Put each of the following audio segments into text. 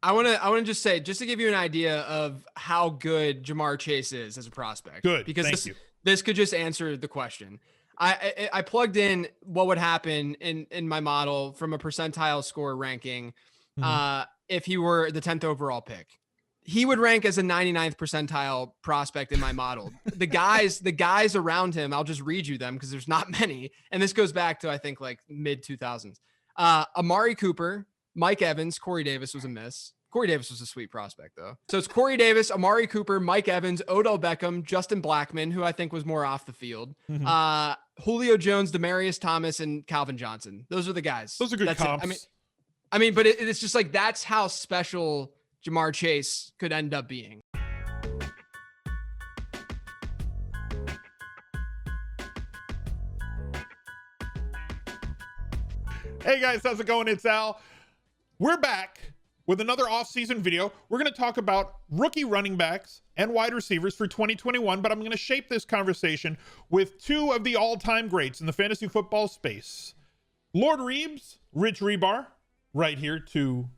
I want to just say, just to give you an idea of how good Jamar Chase is as a prospect. Good. Because this could just answer the question. I plugged in what would happen in my model from a percentile score ranking if he were the 10th overall pick. He would rank as a 99th percentile prospect in my model. The guys around him, I'll just read you them because there's not many. And this goes back to, I think, like mid 2000s. Amari Cooper, Mike Evans, Corey Davis was a miss. Corey Davis was a sweet prospect, though. So it's Corey Davis, Amari Cooper, Mike Evans, Odell Beckham, Justin Blackmon, who I think was more off the field. Julio Jones, Demaryius Thomas, and Calvin Johnson. Those are the guys. Those are good comps. I mean, but it's just like that's how special Jamar Chase could end up being. Hey guys, how's it going? It's Al. We're back with another off-season video. We're going to talk about rookie running backs and wide receivers for 2021, but I'm going to shape this conversation with two of the all-time greats in the fantasy football space. Lord Reeves, Rich Rhibar, right here to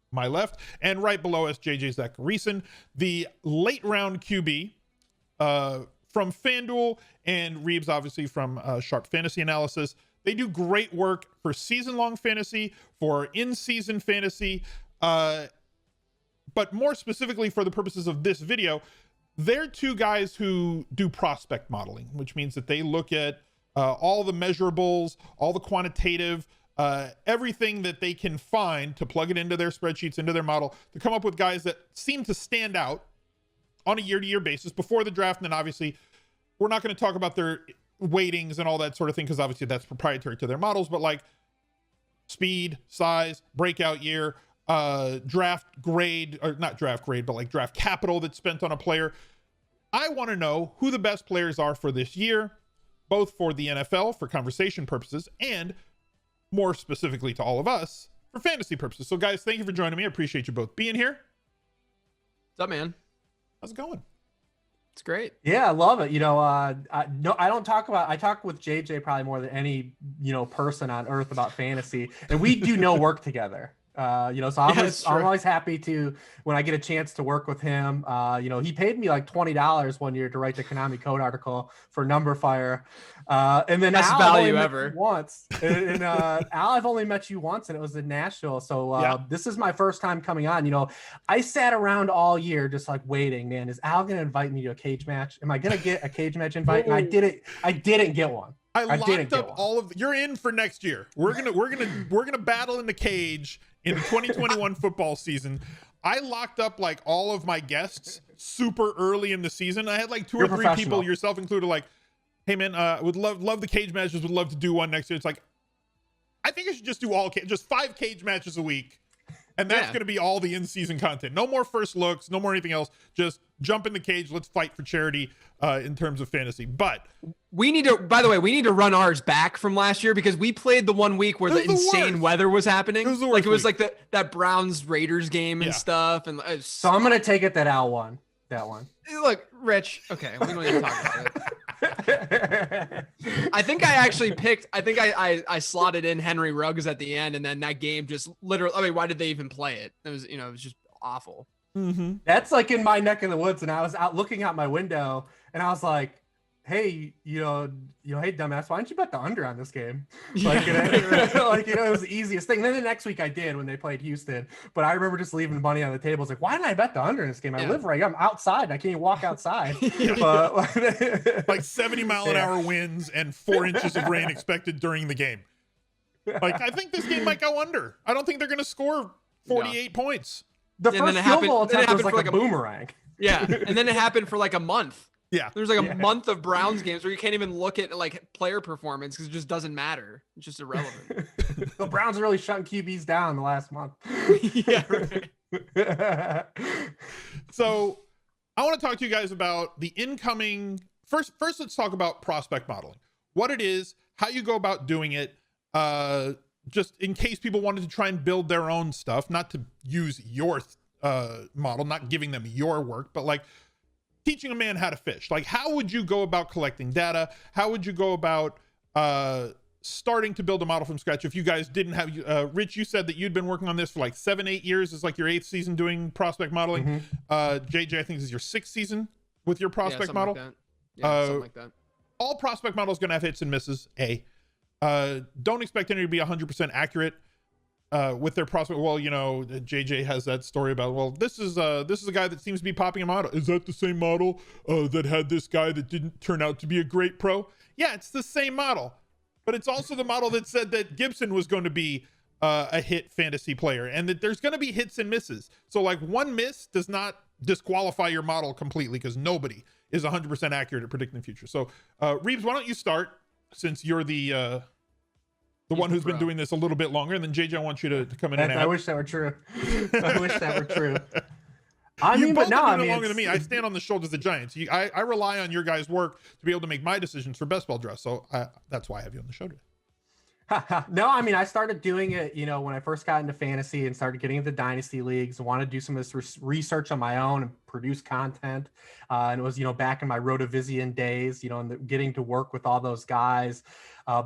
my left, and right below us, JJ Zachariason, the late round QB from FanDuel, and Reeves obviously from Sharp Fantasy Analysis. They do great work for season-long fantasy, for in-season fantasy, but more specifically for the purposes of this video, they're two guys who do prospect modeling, which means that they look at all the measurables, all the quantitative, everything that they can find to plug it into their spreadsheets, into their model, to come up with guys that seem to stand out on a year-to-year basis before the draft. And then obviously we're not going to talk about their weightings and all that sort of thing, because obviously that's proprietary to their models, but like speed, size, breakout year, draft grade, or not draft grade, but like draft capital that's spent on a player. I want to know who the best players are for this year, both for the NFL for conversation purposes and more specifically to all of us for fantasy purposes. So guys, thank you for joining me. I appreciate you both being here. What's up, man? How's it going? It's great. Yeah, I love it. I talk with JJ probably more than any, person on earth about fantasy, and we do no work together. So I'm always happy to, when I get a chance to work with him. He paid me like $20 one year to write the Konami Code article for Number Fire. And then best Al, value ever. Once. And Al, I've only met you once, and it was in Nashville. So This is my first time coming on. I sat around all year just like waiting, man. Is Al going to invite me to a cage match? Am I going to get a cage match invite? And I didn't get one. I locked up all of you're in for next year. We're gonna battle in the cage in the 2021 football season. I locked up like all of my guests super early in the season. I had like two or three people, yourself included, like, hey man, would love the cage matches, would love to do one next year. It's like, I think I should just do just 5 cage matches a week. And that's going to be all the in-season content. No more first looks, no more anything else. Just jump in the cage. Let's fight for charity in terms of fantasy. But we need to run ours back from last year, because we played the 1 week where the insane weather was happening. It was like that Browns Raiders game and stuff. And so I'm going to take it that Al won that one. Look, Rich. Okay, we don't need to talk about it. I think I slotted in Henry Ruggs at the end, and then that game just literally, I mean, why did they even play it? It was, it was just awful. Mm-hmm. That's like in my neck of the woods, and I was out looking out my window, and I was like, hey, hey, dumbass, why don't you bet the under on this game? Like, it was the easiest thing. And then the next week I did when they played Houston, but I remember just leaving money on the table. It's like, why didn't I bet the under in this game? I live right, I'm outside. I can't even walk outside. But like 70 mile an hour winds and 4 inches of rain expected during the game. Like, I think this game might go under. I don't think they're going to score 48 points. The first field goal attempt was like a boomerang. Yeah, and then it happened for like a month. Yeah, there's like a month of Browns games where you can't even look at like player performance because it just doesn't matter. It's just irrelevant. The Browns are really shutting QBs down the last month. Yeah. Right. So I want to talk to you guys about the incoming. First, let's talk about prospect modeling. What it is, how you go about doing it. Just in case people wanted to try and build their own stuff, not to use your model, not giving them your work, but like teaching a man how to fish. Like, how would you go about collecting data? How would you go about starting to build a model from scratch, if you guys didn't have, Rich, you said that you'd been working on this for like 7-8 years. It's like your 8th season doing prospect modeling. JJ, I think this is your 6th season with your prospect model. Like something like that. All prospect models going to have hits and misses. Don't expect any to be 100% accurate with their prospect. Well, you know, JJ has that story about, well, this is a guy that seems to be popping a model. Is that the same model that had this guy that didn't turn out to be a great pro? Yeah, it's the same model, but it's also the model that said that Gibson was going to be a hit fantasy player, and that there's going to be hits and misses. So like one miss does not disqualify your model completely, because nobody is 100% accurate at predicting the future. So Reeves, why don't you start, since you're the one who's been doing this a little bit longer, and then JJ, I want you to come in and I wish that were true. I wish that were true. I mean, but no, I mean, longer than me. I stand on the shoulders of the giants. I rely on your guys' work to be able to make my decisions for best ball dress. So that's why I have you on the show today. No, I mean, I started doing it, you know, when I first got into fantasy and started getting into dynasty leagues. I wanted to do some of this research on my own and produce content. And it was, you know, back in my Rotovision days, you know, and getting to work with all those guys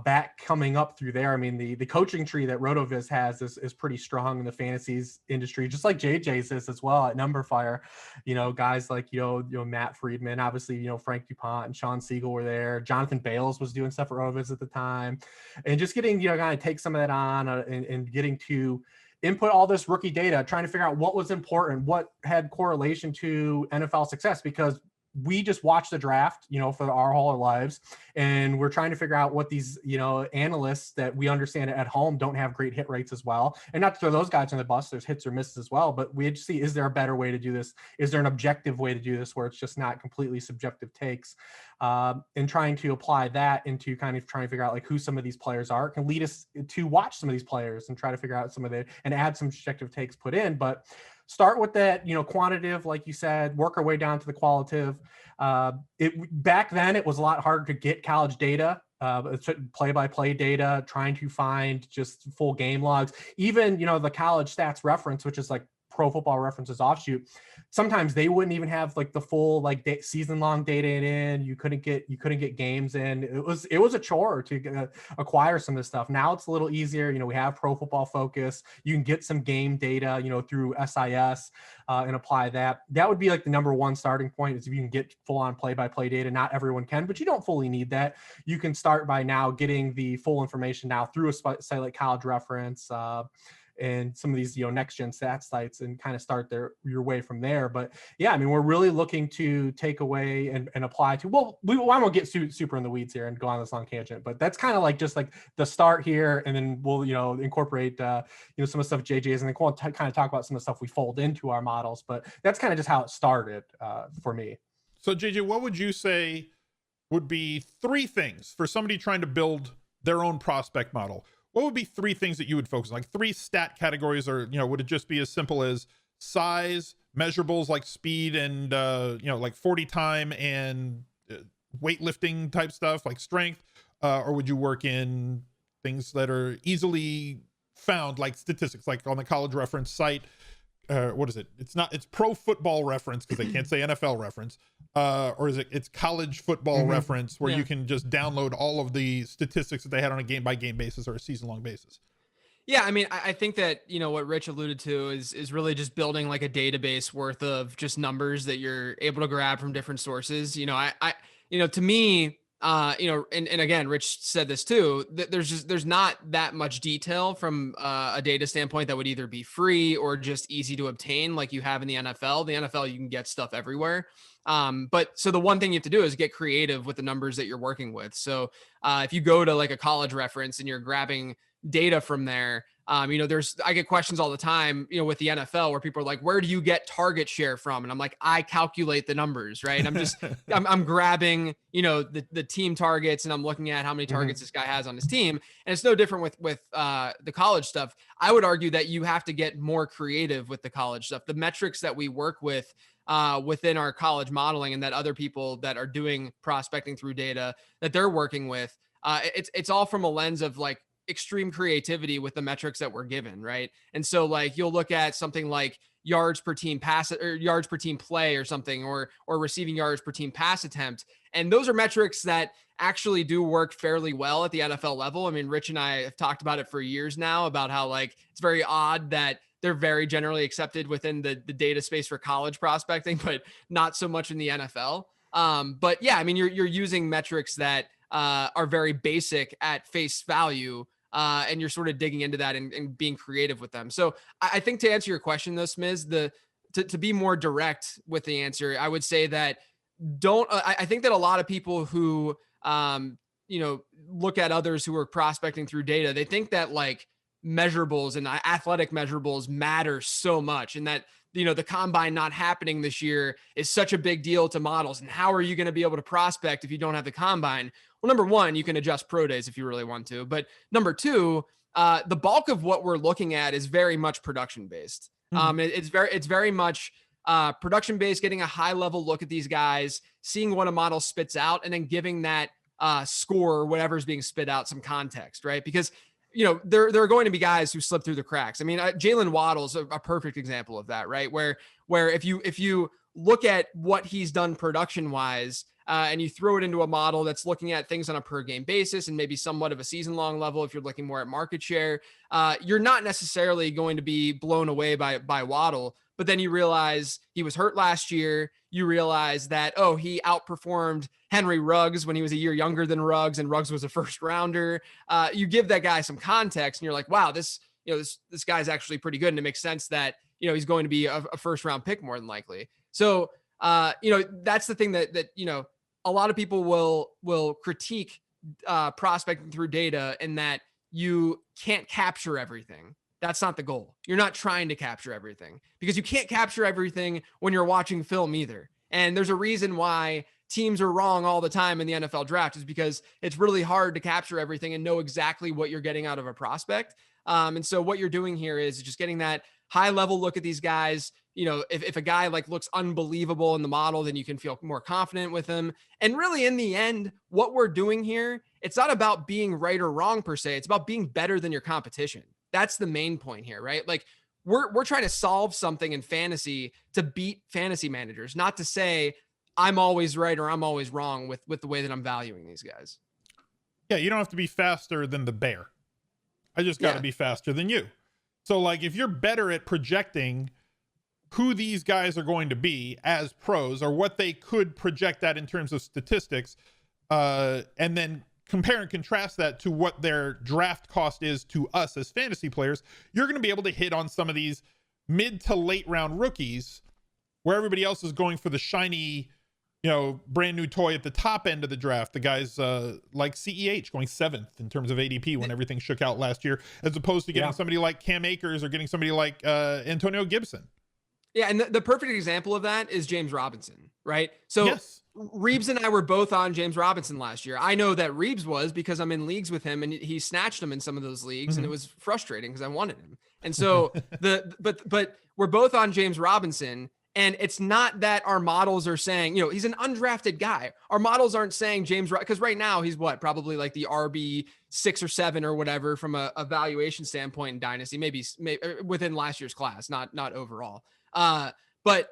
back coming up through there. I mean, the coaching tree that Rotoviz has is pretty strong in the fantasies industry, just like JJ's is as well at Numberfire. You know, guys like, you know, Matt Friedman, obviously, you know, Frank DuPont and Sean Siegel were there. Jonathan Bales was doing stuff at Rotoviz at the time. And just getting, you know, kind of take some of that on and getting to input all this rookie data, trying to figure out what was important, what had correlation to NFL success, because we just watch the draft, you know, for our whole lives. And we're trying to figure out what these, you know, analysts that we understand at home don't have great hit rates as well. And not to throw those guys on the bus, there's hits or misses as well. But we just see, is there a better way to do this? Is there an objective way to do this where it's just not completely subjective takes? And trying to apply that into kind of trying to figure out like who some of these players are can lead us to watch some of these players and try to figure out some of the, and add some subjective takes put in. But start with that, you know, quantitative, like you said, work our way down to the qualitative. Back then it was a lot harder to get college data, play-by-play data, trying to find just full game logs. Even, you know, the college stats reference, which is like Pro Football Reference's offshoot, sometimes they wouldn't even have like the full like season-long data in. You couldn't get games in. It was a chore to acquire some of this stuff. Now it's a little easier. You know, we have Pro Football Focus. You can get some game data, you know, through SIS and apply that. That would be like the number one starting point, is if you can get full-on play-by-play data. Not everyone can, but you don't fully need that. You can start by now getting the full information now through a site like College Reference, and some of these, you know, next gen stats sites, and kind of start your way from there. But yeah, I mean, we're really looking to take away and apply to, well, I won't get super in the weeds here and go on this long tangent, but that's kind of like just like the start here. And then we'll, you know, incorporate, you know, some of the stuff JJ's, and then we'll kind of talk about some of the stuff we fold into our models, but that's kind of just how it started for me. So JJ, what would you say would be 3 things for somebody trying to build their own prospect model? What would be 3 things that you would focus on? Like 3 stat categories, or, you know, would it just be as simple as size, measurables like speed and, you know, like 40 time and weightlifting type stuff like strength? Or would you work in things that are easily found, like statistics, like on the College Reference site? What is it? It's Pro Football Reference, because they can't say NFL reference. Or is it's College Football Reference, where you can just download all of the statistics that they had on a game by game basis or a season long basis? Yeah, I mean, I think that, you know, what Rich alluded to is really just building like a database worth of just numbers that you're able to grab from different sources. You know, I you know, to me, you know, and again, Rich said this too, that there's not that much detail from a data standpoint that would either be free or just easy to obtain like you have in the NFL. The NFL, you can get stuff everywhere. But so the one thing you have to do is get creative with the numbers that you're working with. So if you go to like a College Reference and you're grabbing data from there, you know, I get questions all the time, you know, with the NFL where people are like, where do you get target share from? And I'm like, I calculate the numbers, right? And I'm just, I'm grabbing, you know, the team targets, and I'm looking at how many targets this guy has on his team. And it's no different with the college stuff. I would argue that you have to get more creative with the college stuff. The metrics that we work with within our college modeling, and that other people that are doing prospecting through data that they're working with, it's all from a lens of like extreme creativity with the metrics that we're given, right? And so like you'll look at something like yards per team pass or yards per team play or something, or receiving yards per team pass attempt, And those are metrics that actually do work fairly well at the NFL level. I mean, Rich and I have talked about it for years now about how like it's very odd that they're very generally accepted within the data space for college prospecting, but not so much in the NFL. But yeah, I mean, you're using metrics that are very basic at face value, and you're sort of digging into that and being creative with them. So I think to answer your question though, Smiz, to be more direct with the answer, I would say that I think that a lot of people who, look at others who are prospecting through data, they think that like measurables and athletic measurables matter so much. And that, the combine not happening this year is such a big deal to models. And how are you going to be able to prospect if you don't have the combine? Well, number one, you can adjust pro days if you really want to. But number two, the bulk of what we're looking at is very much production based. It's very much production based, getting a high level look at these guys, seeing what a model spits out, and then giving that score or whatever's being spit out some context, right? Because there are going to be guys who slip through the cracks. I mean, Jalen Waddle's a perfect example of that, right? Where if you look at what he's done production wise, and you throw it into a model that's looking at things on a per game basis and maybe somewhat of a season long level, if you're looking more at market share, you're not necessarily going to be blown away by Waddle. But then you realize he was hurt last year. You realize that, he outperformed Henry Ruggs when he was a year younger than Ruggs, and Ruggs was a first rounder. You give that guy some context and you're like, wow, this guy's actually pretty good. And it makes sense that, he's going to be a first round pick more than likely. So, that's the thing that a lot of people will critique prospecting through data, and that you can't capture everything. That's not the goal. You're not trying to capture everything, because you can't capture everything when you're watching film either. And there's a reason why teams are wrong all the time in the NFL draft, is because it's really hard to capture everything and know exactly what you're getting out of a prospect. And so what you're doing here is just getting that high level look at these guys. If a guy like looks unbelievable in the model, then you can feel more confident with him. And really in the end, what we're doing here, it's not about being right or wrong per se. It's about being better than your competition. That's the main point here, right? Like we're trying to solve something in fantasy to beat fantasy managers, not to say I'm always right or I'm always wrong with the way that I'm valuing these guys. Yeah, you don't have to be faster than the bear. I just got to be faster than you. So like if you're better at projecting who these guys are going to be as pros, or what they could project at in terms of statistics, and then compare and contrast that to what their draft cost is to us as fantasy players, you're going to be able to hit on some of these mid to late round rookies where everybody else is going for the shiny, brand new toy at the top end of the draft. The guys like CEH going 7th in terms of ADP when everything shook out last year, as opposed to getting somebody like Cam Akers or getting somebody like Antonio Gibson. Yeah, and the perfect example of that is James Robinson, right? So Reeves and I were both on James Robinson last year. I know that Reeves was, because I'm in leagues with him, and he snatched him in some of those leagues, and it was frustrating because I wanted him. And so but we're both on James Robinson, and it's not that our models are saying, he's an undrafted guy. Our models aren't saying because right now he's probably like the RB 6 or 7 or whatever from a valuation standpoint in Dynasty, maybe within last year's class, not overall. But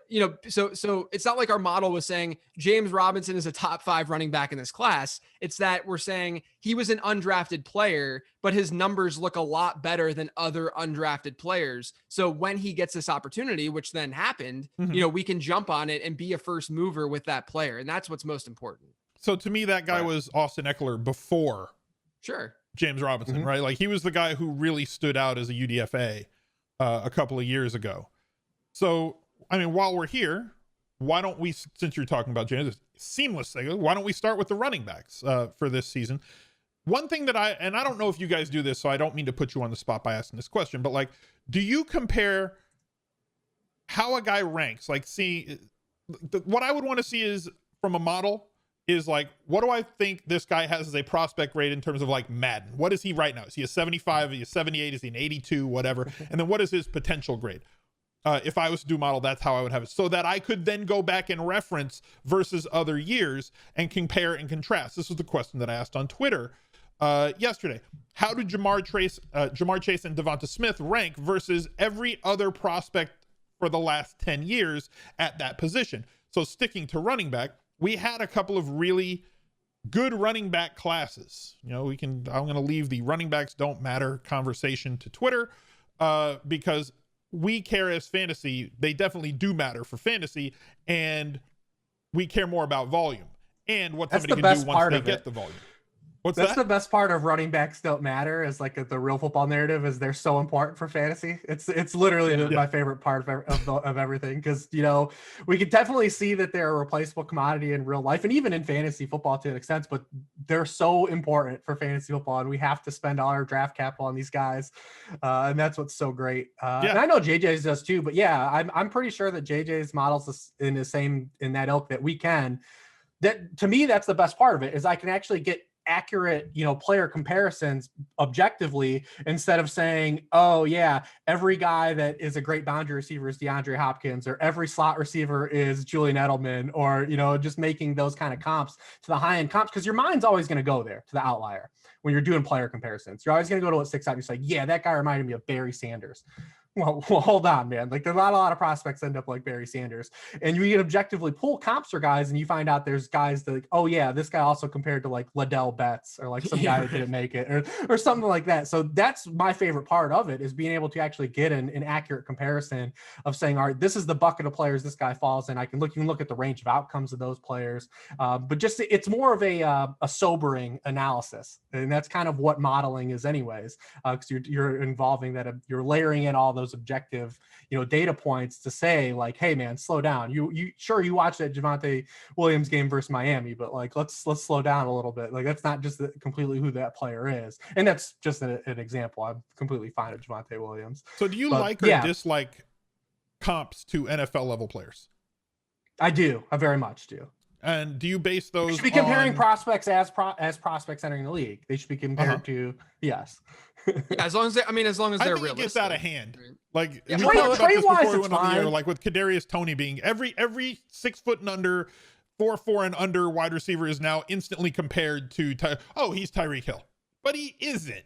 so it's not like our model was saying James Robinson is a top 5 running back in this class. It's that we're saying he was an undrafted player, but his numbers look a lot better than other undrafted players. So when he gets this opportunity, which then happened, we can jump on it and be a first mover with that player. And that's what's most important. So to me, that guy was Austin Eckler before James Robinson, right? Like he was the guy who really stood out as a UDFA a couple of years ago. So, I mean, while we're here, why don't we, since you're talking about James, seamless thing, why don't we start with the running backs for this season? One thing that I don't know if you guys do this, so I don't mean to put you on the spot by asking this question, but like, do you compare how a guy ranks? Like, what I would want to see is from a model is like, what do I think this guy has as a prospect grade in terms of like Madden? What is he right now? Is he a 75? Is he a 78? Is he an 82? Whatever. And then what is his potential grade? If I was to do model, that's how I would have it, so that I could then go back and reference versus other years and compare and contrast. This was the question that I asked on Twitter yesterday. How do Jamar Chase and Devonta Smith rank versus every other prospect for the last 10 years at that position? So sticking to running back, we had a couple of really good running back classes. You know, I'm going to leave the running backs don't matter conversation to Twitter because we care as fantasy. They definitely do matter for fantasy, and we care more about volume and what somebody can do once they get the volume. That's the best part of running backs don't matter, is like the real football narrative, is they're so important for fantasy. It's literally my favorite part of everything, because, you know, we can definitely see that they're a replaceable commodity in real life and even in fantasy football to an extent, but they're so important for fantasy football, and we have to spend all our draft capital on these guys, and that's what's so great. And I know JJ's does too, but yeah, I'm pretty sure that JJ's models in that ilk that we can. That, to me, that's the best part of it, is I can actually get accurate, you know, player comparisons objectively, instead of saying, oh yeah, every guy that is a great boundary receiver is DeAndre Hopkins, or every slot receiver is Julian Edelman, or, you know, just making those kind of comps to the high end comps, because your mind's always going to go there to the outlier when you're doing player comparisons. You're always going to go to what sticks out. You're like, yeah, that guy reminded me of Barry Sanders. Well, hold on, man. Like, there's not a lot of prospects end up like Barry Sanders, and you can objectively pull comps for guys, and you find out there's guys that, like, oh yeah, this guy also compared to like Liddell Betts, or like some guy that didn't make it, or something like that. So that's my favorite part of it, is being able to actually get an accurate comparison of saying, all right, this is the bucket of players this guy falls in. You can look at the range of outcomes of those players, but just it's more of a sobering analysis, and that's kind of what modeling is, anyways, because you're involving that, you're layering in all those objective, you know, data points to say, like, hey man, slow down. You watched that Javante Williams game versus Miami, but like, let's slow down a little bit. Like, that's not just completely who that player is, and that's just an example. I'm completely fine with Javante Williams. So do you like or dislike comps to NFL level players? I do. I very much do. And do you base those? You should be comparing prospects as prospects entering the league. They should be compared to yes. Yeah, as long as they're realistic. It gets out of hand. Like, yeah, we talked about this before we went on the air, fine. like with Kadarius Toney being every 6 foot and under, 4'4" and under wide receiver is now instantly compared to he's Tyreek Hill, but he isn't.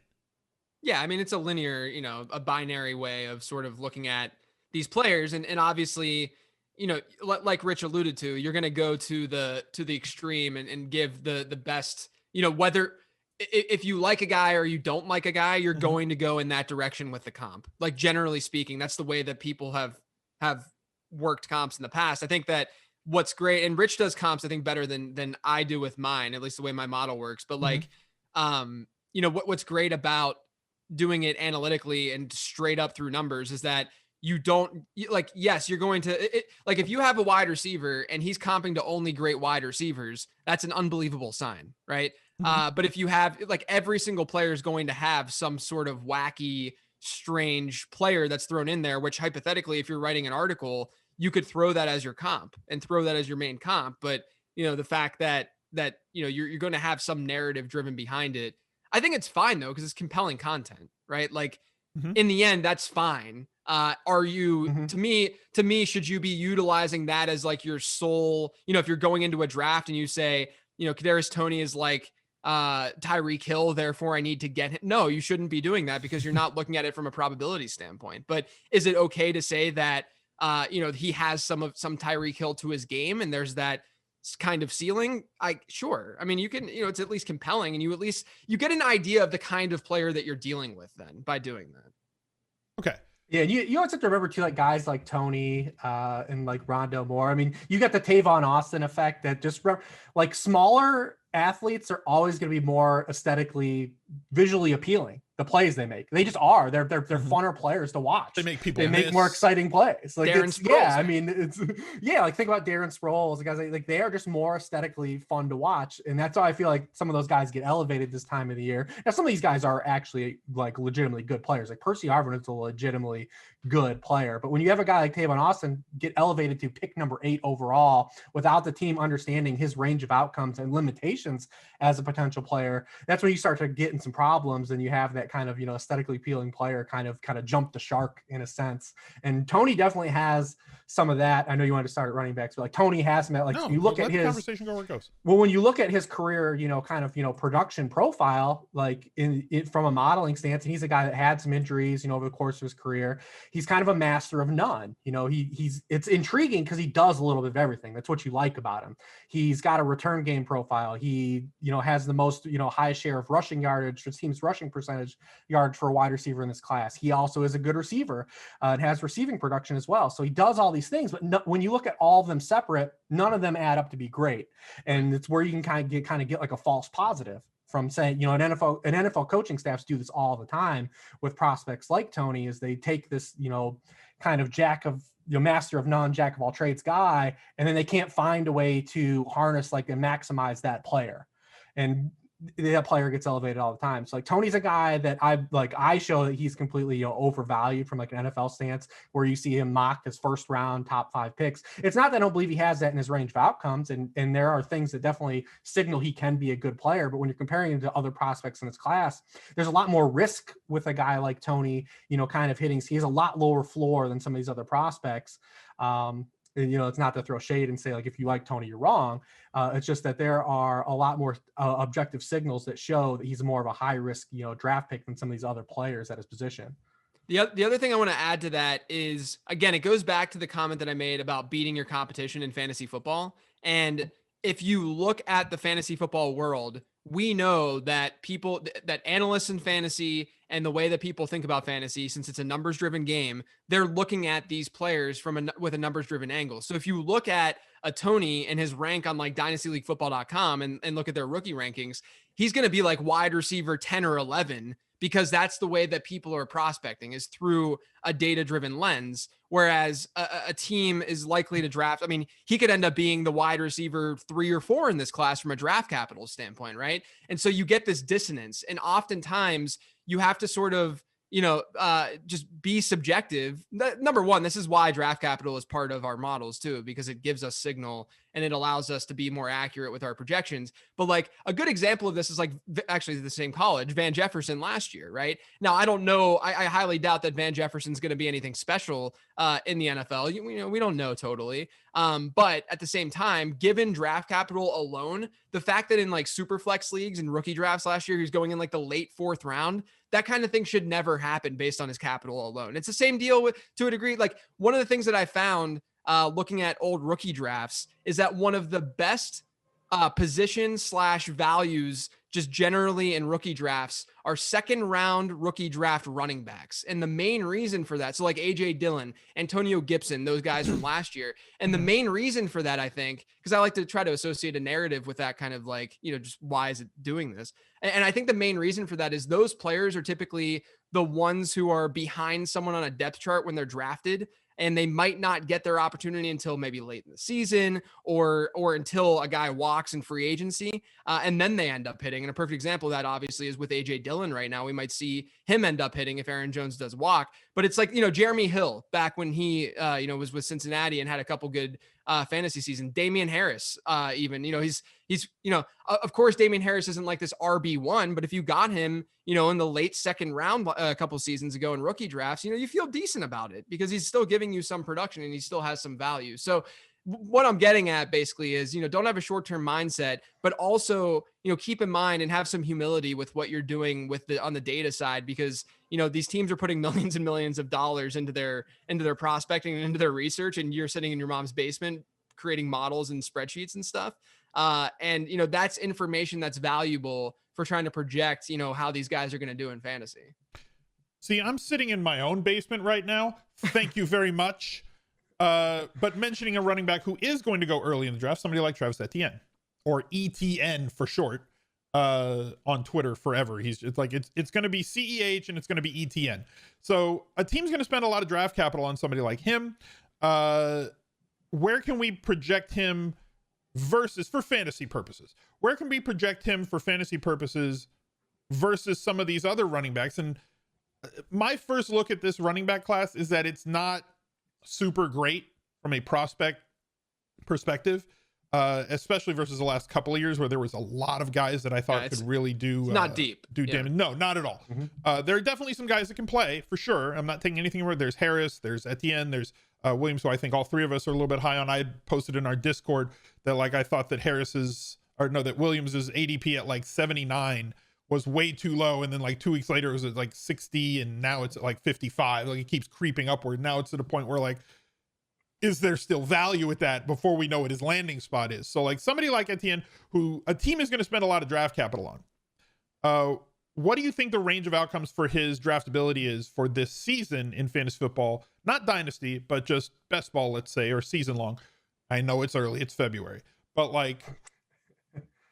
Yeah, I mean, it's a linear, you know, a binary way of sort of looking at these players, and obviously, you know, like Rich alluded to, you're going to go to the extreme and give the best, you know, whether if you like a guy or you don't like a guy, you're going to go in that direction with the comp. Like, generally speaking, that's the way that people have worked comps in the past. I think that what's great, and Rich does comps, I think, better than I do with mine, at least the way my model works. But like, you know, what's great about doing it analytically and straight up through numbers is that you don't, like, yes, you're going to, like, if you have a wide receiver and he's comping to only great wide receivers, that's an unbelievable sign, right? But if you have, like, every single player is going to have some sort of wacky, strange player that's thrown in there, which hypothetically, if you're writing an article, you could throw that as your comp and throw that as your main comp. But, you know, the fact that, you know, you're going to have some narrative driven behind it, I think it's fine though, because it's compelling content, right? Like, in the end, that's fine. Are you, to me, should you be utilizing that as like your sole, you know, if you're going into a draft and you say, you know, Kadarius Toney is like Tyreek Hill, therefore I need to get him. No, you shouldn't be doing that, because you're not looking at it from a probability standpoint. But is it okay to say that, you know, he has some Tyreek Hill to his game, and there's that kind of ceiling? Sure. I mean, you can, you know, it's at least compelling, and you get an idea of the kind of player that you're dealing with then by doing that. Okay. Yeah, you always have to remember too, like guys like Toney and like Rondo Moore. I mean, you got the Tavon Austin effect that just like smaller athletes are always going to be more aesthetically, visually appealing. The plays they make, they just are. They're funner players to watch. They make people. They make more exciting plays. Like Darren Sproles. Yeah, I mean, it's like think about Darren Sproles. The guys like they are just more aesthetically fun to watch, and that's why I feel like some of those guys get elevated this time of the year. Now, some of these guys are actually like legitimately good players. Like Percy Harvin is a legitimately good player, but when you have a guy like Tavon Austin get elevated to pick number 8 overall without the team understanding his range of outcomes and limitations as a potential player, that's when you start to get in some problems, and you have that kind of, you know, aesthetically appealing player kind of jump the shark in a sense. And Toney definitely has some of that. I know you wanted to start at running backs, but like Toney has some that, like, you look at his conversation go where it goes. Well, when you look at his career, you know, kind of, you know, production profile, like in from a modeling stance, and he's a guy that had some injuries, you know, over the course of his career. he's kind of a master of none. You know, it's intriguing because he does a little bit of everything. That's what you like about him. He's got a return game profile. He, you know, has the most, you know, highest share of rushing yardage, the team's rushing percentage yardage for a wide receiver in this class. He also is a good receiver and has receiving production as well. So he does all these things, but when you look at all of them separate, none of them add up to be great. And it's where you can kind of get like a false positive from saying, you know, an NFL coaching staffs do this all the time with prospects like Tony, is they take this, you know, kind of master of none, jack of all trades guy, and then they can't find a way to harness like and maximize that player. And that player gets elevated all the time. So like Tony's a guy that I show that he's completely, you know, overvalued from like an NFL stance, where you see him mocked as first round top 5 picks. It's not that I don't believe he has that in his range of outcomes. And there are things that definitely signal he can be a good player. But when you're comparing him to other prospects in his class, there's a lot more risk with a guy like Tony, you know, kind of hitting. He has a lot lower floor than some of these other prospects. You know, it's not to throw shade and say like, if you like Tony, you're wrong. It's just that there are a lot more objective signals that show that he's more of a high risk, you know, draft pick than some of these other players at his position. The other thing I want to add to that is, again, it goes back to the comment that I made about beating your competition in fantasy football. And if you look at the fantasy football world, we know that that analysts in fantasy and the way that people think about fantasy, since it's a numbers driven game, they're looking at these players with a numbers driven angle. So if you look at a Tony and his rank on like dynastyleaguefootball.com and look at their rookie rankings, he's going to be like wide receiver 10 or 11, because that's the way that people are prospecting, is through a data-driven lens. Whereas a team is likely to draft. I mean, he could end up being the wide receiver 3 or 4 in this class from a draft capital standpoint, right? And so you get this dissonance. And oftentimes you have to sort of, you know, just be subjective. Number one, this is why draft capital is part of our models too, because it gives us signal and it allows us to be more accurate with our projections. But like a good example of this is like actually the same college, Van Jefferson last year, right? Now, I don't know. I highly doubt that Van Jefferson's going to be anything special in the NFL. You know, we don't know totally. But at the same time, given draft capital alone, the fact that in like super flex leagues and rookie drafts last year, he's going in like the late 4th round, that kind of thing should never happen based on his capital alone. It's the same deal to a degree. Like one of the things that I found looking at old rookie drafts is that one of the best position/values just generally in rookie drafts are 2nd round rookie draft running backs. And the main reason for that, so like AJ Dillon, Antonio Gibson, those guys from last year. And the main reason for that, I think, because I like to try to associate a narrative with that kind of like, you know, just why is it doing this? And I think the main reason for that is those players are typically the ones who are behind someone on a depth chart when they're drafted. And they might not get their opportunity until maybe late in the season or until a guy walks in free agency. And then they end up hitting. And a perfect example of that obviously is with AJ Dillon right now. We might see him end up hitting if Aaron Jones does walk. But it's like, you know, Jeremy Hill back when he, you know, was with Cincinnati and had a couple good fantasy season. Damian Harris, even, you know, he's, you know, of course, Damian Harris isn't like this RB1, but if you got him, you know, in the late 2nd round a couple seasons ago in rookie drafts, you know, you feel decent about it because he's still giving you some production and he still has some value. So what I'm getting at basically is, you know, don't have a short-term mindset, but also, you know, keep in mind and have some humility with what you're doing with on the data side, because, you know, these teams are putting millions and millions of dollars into their prospecting and into their research. And you're sitting in your mom's basement creating models and spreadsheets and stuff. And, you know, that's information that's valuable for trying to project, you know, how these guys are going to do in fantasy. See, I'm sitting in my own basement right now. Thank you very much. But mentioning a running back who is going to go early in the draft, somebody like Travis Etienne, or ETN for short, on Twitter forever. It's like, it's going to be CEH and it's going to be ETN. So a team's going to spend a lot of draft capital on somebody like him. Where can we project him versus, for fantasy purposes? Where can we project him for fantasy purposes versus some of these other running backs? And my first look at this running back class is that it's not super great from a prospect perspective, especially versus the last couple of years where there was a lot of guys that I thought could really do not deep damage. No, not at all. There are definitely some guys that can play for sure. I'm not taking anything away. There's Harris, there's Etienne, there's Williams, who I think all three of us are a little bit high on. I had posted in our Discord that like I thought that that Williams' ADP at like 79 was way too low, and then like 2 weeks later it was at like 60, and now it's at like 55. Like it keeps creeping upward. Now it's to the point where like, is there still value with that before we know what his landing spot is? So like somebody like Etienne, who a team is going to spend a lot of draft capital on, what do you think the range of outcomes for his draftability is for this season in fantasy football? Not dynasty, but just best ball, let's say, or season long. I know it's early, it's February, but like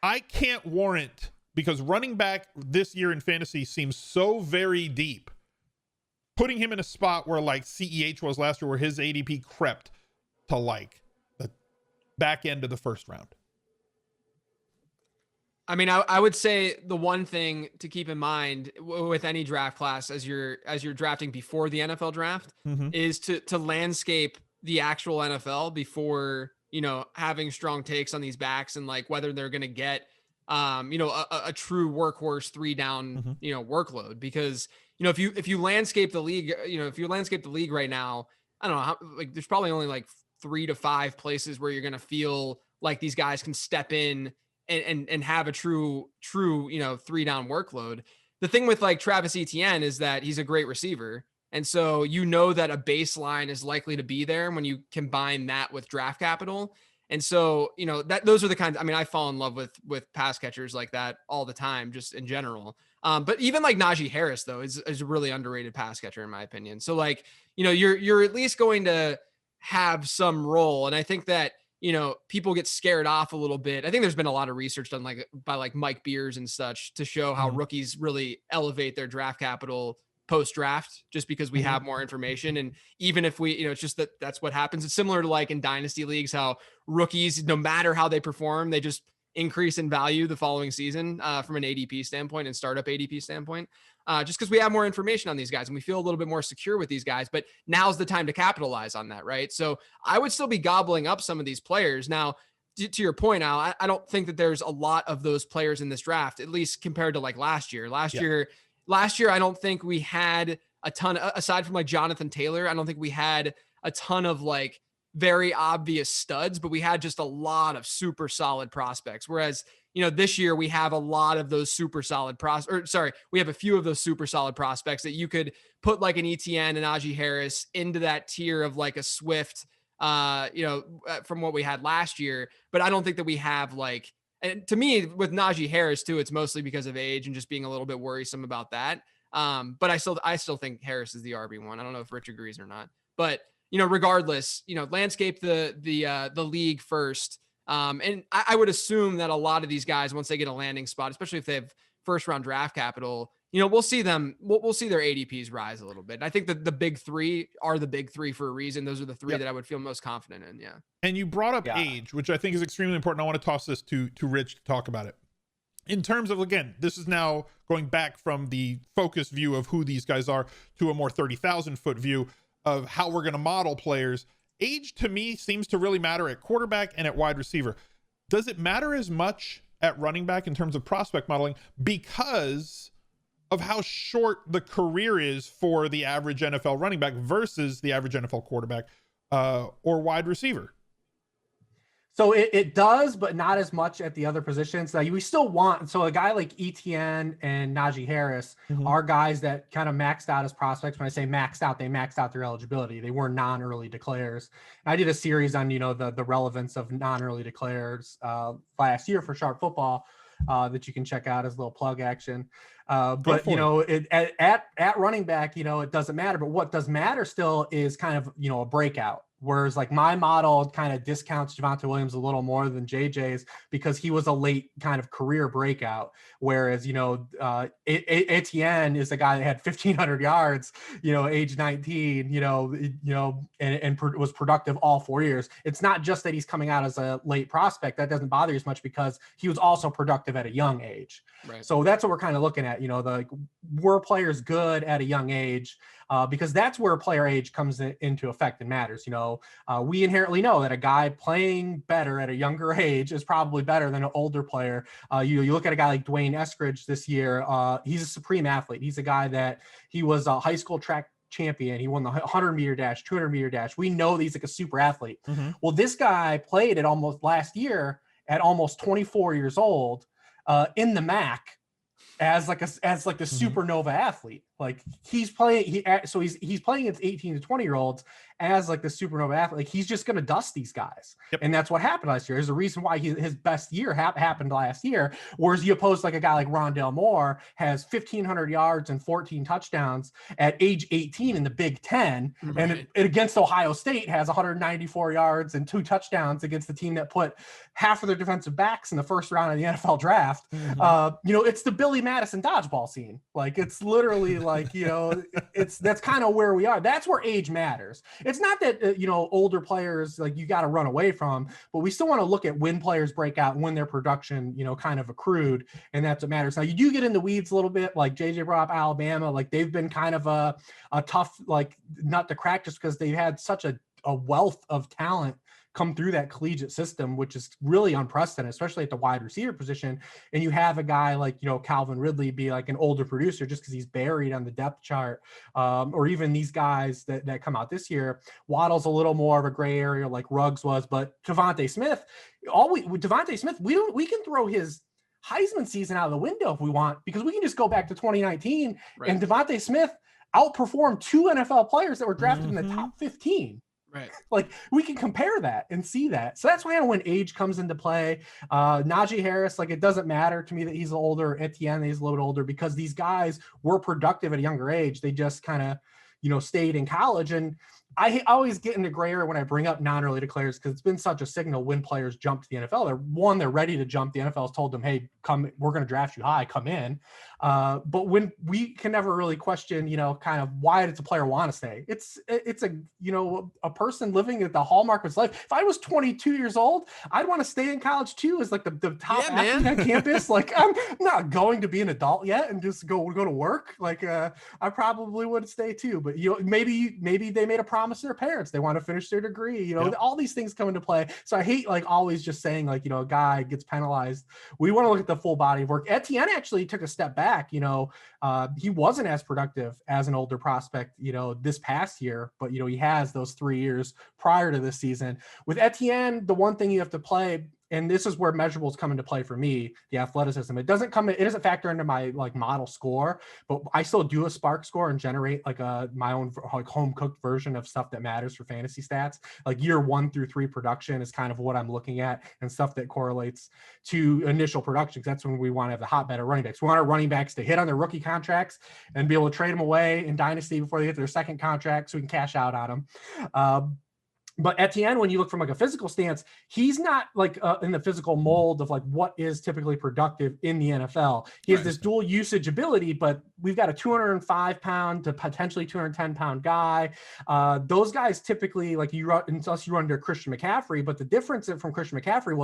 I can't warrant, because running back this year in fantasy seems so very deep, putting him in a spot where like CEH was last year, where his ADP crept to like the back end of the first round. I mean, I would say the one thing to keep in mind with any draft class as you're drafting before the NFL draft is to landscape the actual NFL before, you know, having strong takes on these backs and like whether they're going to get, you know, a true workhorse 3 down, you know, workload. Because, you know, if you landscape the league, you know, if you landscape the league right now, I don't know how, like, there's probably only like 3 to 5 places where you're going to feel like these guys can step in and have a true, you know, 3 down workload. The thing with like Travis Etienne is that he's a great receiver. And so, you know, that a baseline is likely to be there when you combine that with draft capital. And so, you know, those are the kinds, I mean, I fall in love with pass catchers like that all the time, just in general. But even like Naji Harris though, is a really underrated pass catcher in my opinion. So like, you know, you're at least going to have some role. And I think that, you know, people get scared off a little bit. I think there's been a lot of research done like by like Mike Beers and such to show how rookies really elevate their draft capital post draft, just because we have more information. And even if we, you know, it's just that's what happens. It's similar to like in dynasty leagues, how rookies, no matter how they perform, they just increase in value the following season from an ADP standpoint and startup ADP standpoint, just because we have more information on these guys and we feel a little bit more secure with these guys. But now's the time to capitalize on that, right? So I would still be gobbling up some of these players. Now, to your point, Al, I don't think that there's a lot of those players in this draft, at least compared to like last year. Last year, I don't think we had a ton, aside from like Jonathan Taylor, I don't think we had a ton of like very obvious studs, but we had just a lot of super solid prospects. Whereas, you know, this year we have a lot of those super solid we have a few of those super solid prospects that you could put like an ETN and Naji Harris into that tier of like a Swift, you know, from what we had last year. But I don't think that we have like, and to me with Naji Harris too, it's mostly because of age and just being a little bit worrisome about that. But I still think Harris is the RB1. I don't know if Rich agrees or not, but you know, regardless, you know, landscape the league first. And I would assume that a lot of these guys, once they get a landing spot, especially if they have first round draft capital, you know, we'll see their ADPs rise a little bit. And I think that the big 3 are the big 3 for a reason. Those are the 3 that I would feel most confident in. Yeah. And you brought up age, which I think is extremely important. I want to toss this to Rich to talk about it. In terms of, again, this is now going back from the focused view of who these guys are to a more 30,000 foot view of how we're going to model players. Age to me seems to really matter at quarterback and at wide receiver. Does it matter as much at running back in terms of prospect modeling because of how short the career is for the average NFL running back versus the average NFL quarterback or wide receiver? So it does, but not as much at the other positions. We still want, so a guy like ETN and Naji Harris are guys that kind of maxed out as prospects. When I say maxed out, they maxed out their eligibility. They were non-early declares. And I did a series on, you know, the relevance of non-early declares last year for Sharp Football that you can check out as a little plug action. But, you know, at running back, you know, it doesn't matter. But what does matter still is kind of, you know, a breakout. Whereas like my model kind of discounts Javante Williams a little more than JJ's because he was a late kind of career breakout. Whereas, you know, Etienne is a guy that had 1,500 yards, you know, age 19, and was productive all 4 years. It's not just that he's coming out as a late prospect. That doesn't bother you as much because he was also productive at a young age. Right. So that's what we're kind of looking at, you know, were players good at a young age? Because that's where player age comes into effect and matters. You know, we inherently know that a guy playing better at a younger age is probably better than an older player. You look at a guy like Dwayne Eskridge this year. He's a supreme athlete. He's a guy that he was a high school track champion. He won the 100-meter dash, 200-meter dash. We know that he's like a super athlete. Well, this guy played last year at almost 24 years old in the MAC. as like the supernova athlete. Like he's playing, he's playing against 18 to 20 year olds as like the supernova athlete. Like he's just going to dust these guys. Yep. And that's what happened last year. There's a reason why his best year happened last year. Whereas you oppose like a guy like Rondale Moore has 1,500 yards and 14 touchdowns at age 18 in the Big Ten. Right. And it against Ohio State has 194 yards and 2 touchdowns against the team that put half of their defensive backs in the first round of the NFL draft. Mm-hmm. It's the Billy Madison dodgeball scene. Like it's literally like, that's kind of where we are. That's where age matters. It's not that, older players, like you got to run away from, but we still want to look at when players break out, when their production, kind of accrued. And that's what matters. Now you do get in the weeds a little bit, like JJ brought up Alabama. Like they've been kind of a tough, like nut to crack just because they've had such a wealth of talent come through that collegiate system, which is really unprecedented, especially at the wide receiver position. And you have a guy like, Calvin Ridley be like an older producer just because he's buried on the depth chart. Or even these guys that come out this year. Waddle's a little more of a gray area like Ruggs was, but Davonte Smith, we can throw his Heisman season out of the window if we want, because we can just go back to 2019 right. And Davonte Smith outperformed 2 NFL players that were drafted in the top 15. Right. Like we can compare that and see that. So that's why when age comes into play, Naji Harris, like it doesn't matter to me that he's older, Etienne, he's a little bit older, because these guys were productive at a younger age. They just kind of, stayed in college. And I always get into gray area when I bring up non-related players, because it's been such a signal when players jump to the NFL. They're ready to jump. The NFL's told them, hey, come, we're going to draft you high, come in. But when we can never really question, kind of why does a player want to stay? It's a person living at the hallmark of his life. If I was 22 years old, I'd want to stay in college too, as like the top athlete on campus. Like I'm not going to be an adult yet and just go to work. Like I probably would stay too, but maybe they made a promise to their parents. They want to finish their degree, all these things come into play. So I hate like always just saying like, a guy gets penalized. We want to look at the full body of work. Etienne actually took a step back. He wasn't as productive as an older prospect, this past year, but he has those 3 years prior to this season. With Etienne, the one thing you have to play, and this is where measurables come into play for me, the athleticism. It doesn't factor into my like model score, but I still do a Spark score and generate like my own like home cooked version of stuff that matters for fantasy stats. Like year 1 through 3 production is kind of what I'm looking at, and stuff that correlates to initial production. Because that's when we want to have the hotbed of running backs. We want our running backs to hit on their rookie contracts and be able to trade them away in dynasty before they get their second contract, so we can cash out on them. But Etienne, when you look from like a physical stance, he's not like in the physical mold of like what is typically productive in the NFL. He has this dual usage ability, but we've got a 205 pound to potentially 210 pound guy. Those guys typically like you run, unless you run under Christian McCaffrey. But the difference from Christian McCaffrey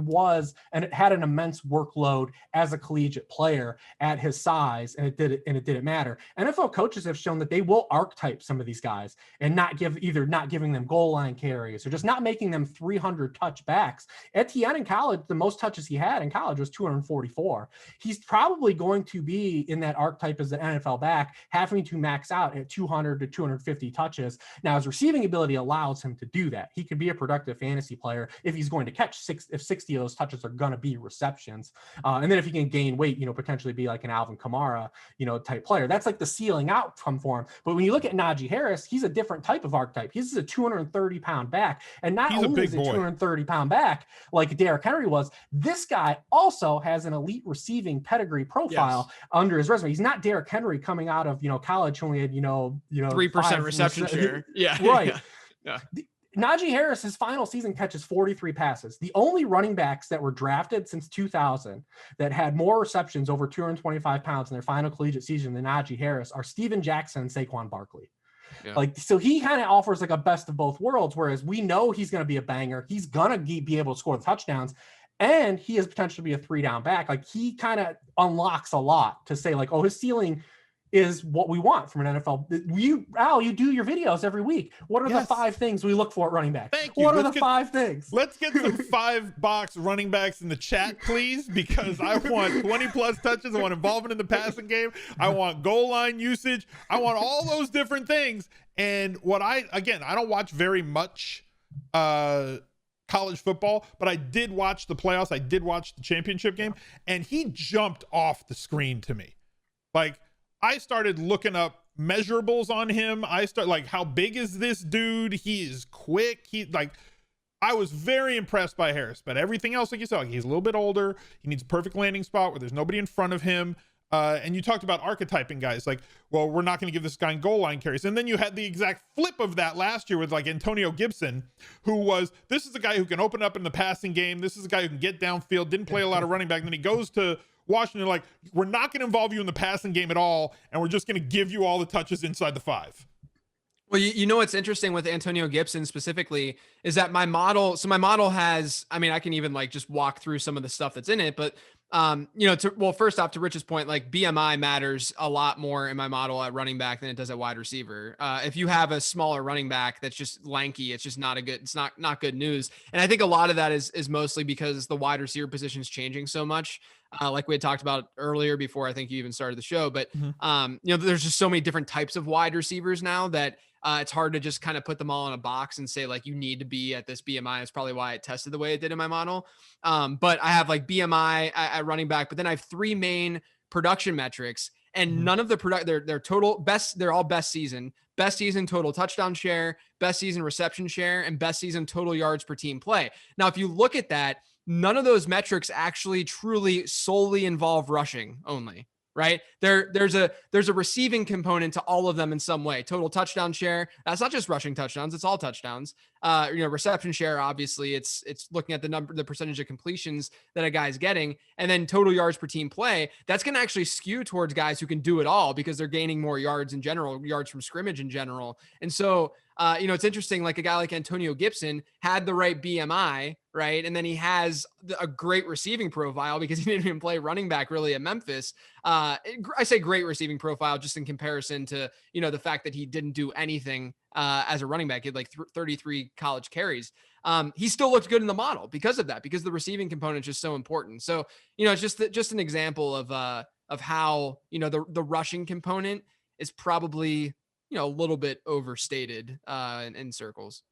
was and it had an immense workload as a collegiate player at his size, and it didn't matter. NFL coaches have shown that they will archetype some of these guys and not giving them goal line carries or just not making them 300 touchbacks. Etienne in college, the most touches he had in college was 244. He's probably going to be in that archetype as an NFL back, having to max out at 200 to 250 touches. Now, his receiving ability allows him to do that. He could be a productive fantasy player if he's going to catch 60 of those touches are going to be receptions. And then if he can gain weight, potentially be like an Alvin Kamara, type player. That's like the ceiling outcome for him. But when you look at Naji Harris, he's a different type of archetype. He's a 230 pound back. And not only is he a 230 pound back like Derrick Henry was, this guy also has an elite receiving pedigree profile under his resume. He's not Derrick Henry coming out of, college, only had, 3% reception share. Yeah. Right. Yeah. Naji Harris, his final season catches 43 passes. The only running backs that were drafted since 2000 that had more receptions over 225 pounds in their final collegiate season than Naji Harris are Steven Jackson and Saquon Barkley. Yeah. Like, so he kind of offers like a best of both worlds, whereas we know he's going to be a banger. He's going to be able to score the touchdowns, and he has potential to be a 3-down back. Like, he kind of unlocks a lot to say like, oh, his ceiling is what we want from an NFL. You do your videos every week. What are the 5 things we look for at running back? Thank you. What are the 5 things? Let's get some 5-box running backs in the chat, please, because I want 20 plus touches. I want involvement in the passing game. I want goal line usage. I want all those different things. And I don't watch very much college football, but I did watch the playoffs. I did watch the championship game, and he jumped off the screen to me. Like, I started looking up measurables on him. Like, how big is this dude? He is quick. I was very impressed by Harris, but everything else, like you said, like, he's a little bit older. He needs a perfect landing spot where there's nobody in front of him. And you talked about archetyping guys, like, well, we're not going to give this guy goal line carries. And then you had the exact flip of that last year with like Antonio Gibson, this is a guy who can open up in the passing game. This is a guy who can get downfield, didn't play a lot of running back. And then he goes to Washington, like, we're not going to involve you in the passing game at all. And we're just going to give you all the touches inside the 5. Well, you know what's interesting with Antonio Gibson specifically is that my model has, I mean, I can even like just walk through some of the stuff that's in it, but first off, to Rich's point, like BMI matters a lot more in my model at running back than it does at wide receiver. If you have a smaller running back that's just lanky, it's just it's not good news. And I think a lot of that is mostly because the wide receiver position is changing so much. Like we had talked about earlier before, I think you even started the show, but there's just so many different types of wide receivers now that it's hard to just kind of put them all in a box and say like, you need to be at this BMI. It's probably why it tested the way it did in my model. But I have like BMI at running back, but then I have 3 main production metrics, and none of the they're total best. They're all best season total touchdown share, best season reception share, and best season total yards per team play. Now, if you look at that, none of those metrics actually truly solely involve rushing only, right? There's a receiving component to all of them in some way. Total touchdown share, that's not just rushing touchdowns, it's all touchdowns. Reception share, obviously it's looking at the percentage of completions that a guy's getting, and then total yards per team play. That's going to actually skew towards guys who can do it all because they're gaining more yards in general, yards from scrimmage in general. And so it's interesting, like a guy like Antonio Gibson had the right BMI, right? And then he has a great receiving profile because he didn't even play running back really at Memphis. I say great receiving profile just in comparison to, the fact that he didn't do anything as a running back. He had like 33 college carries. He still looked good in the model because of that, because the receiving component is just so important. So, it's just an example of how, the rushing component is probably, a little bit overstated in circles.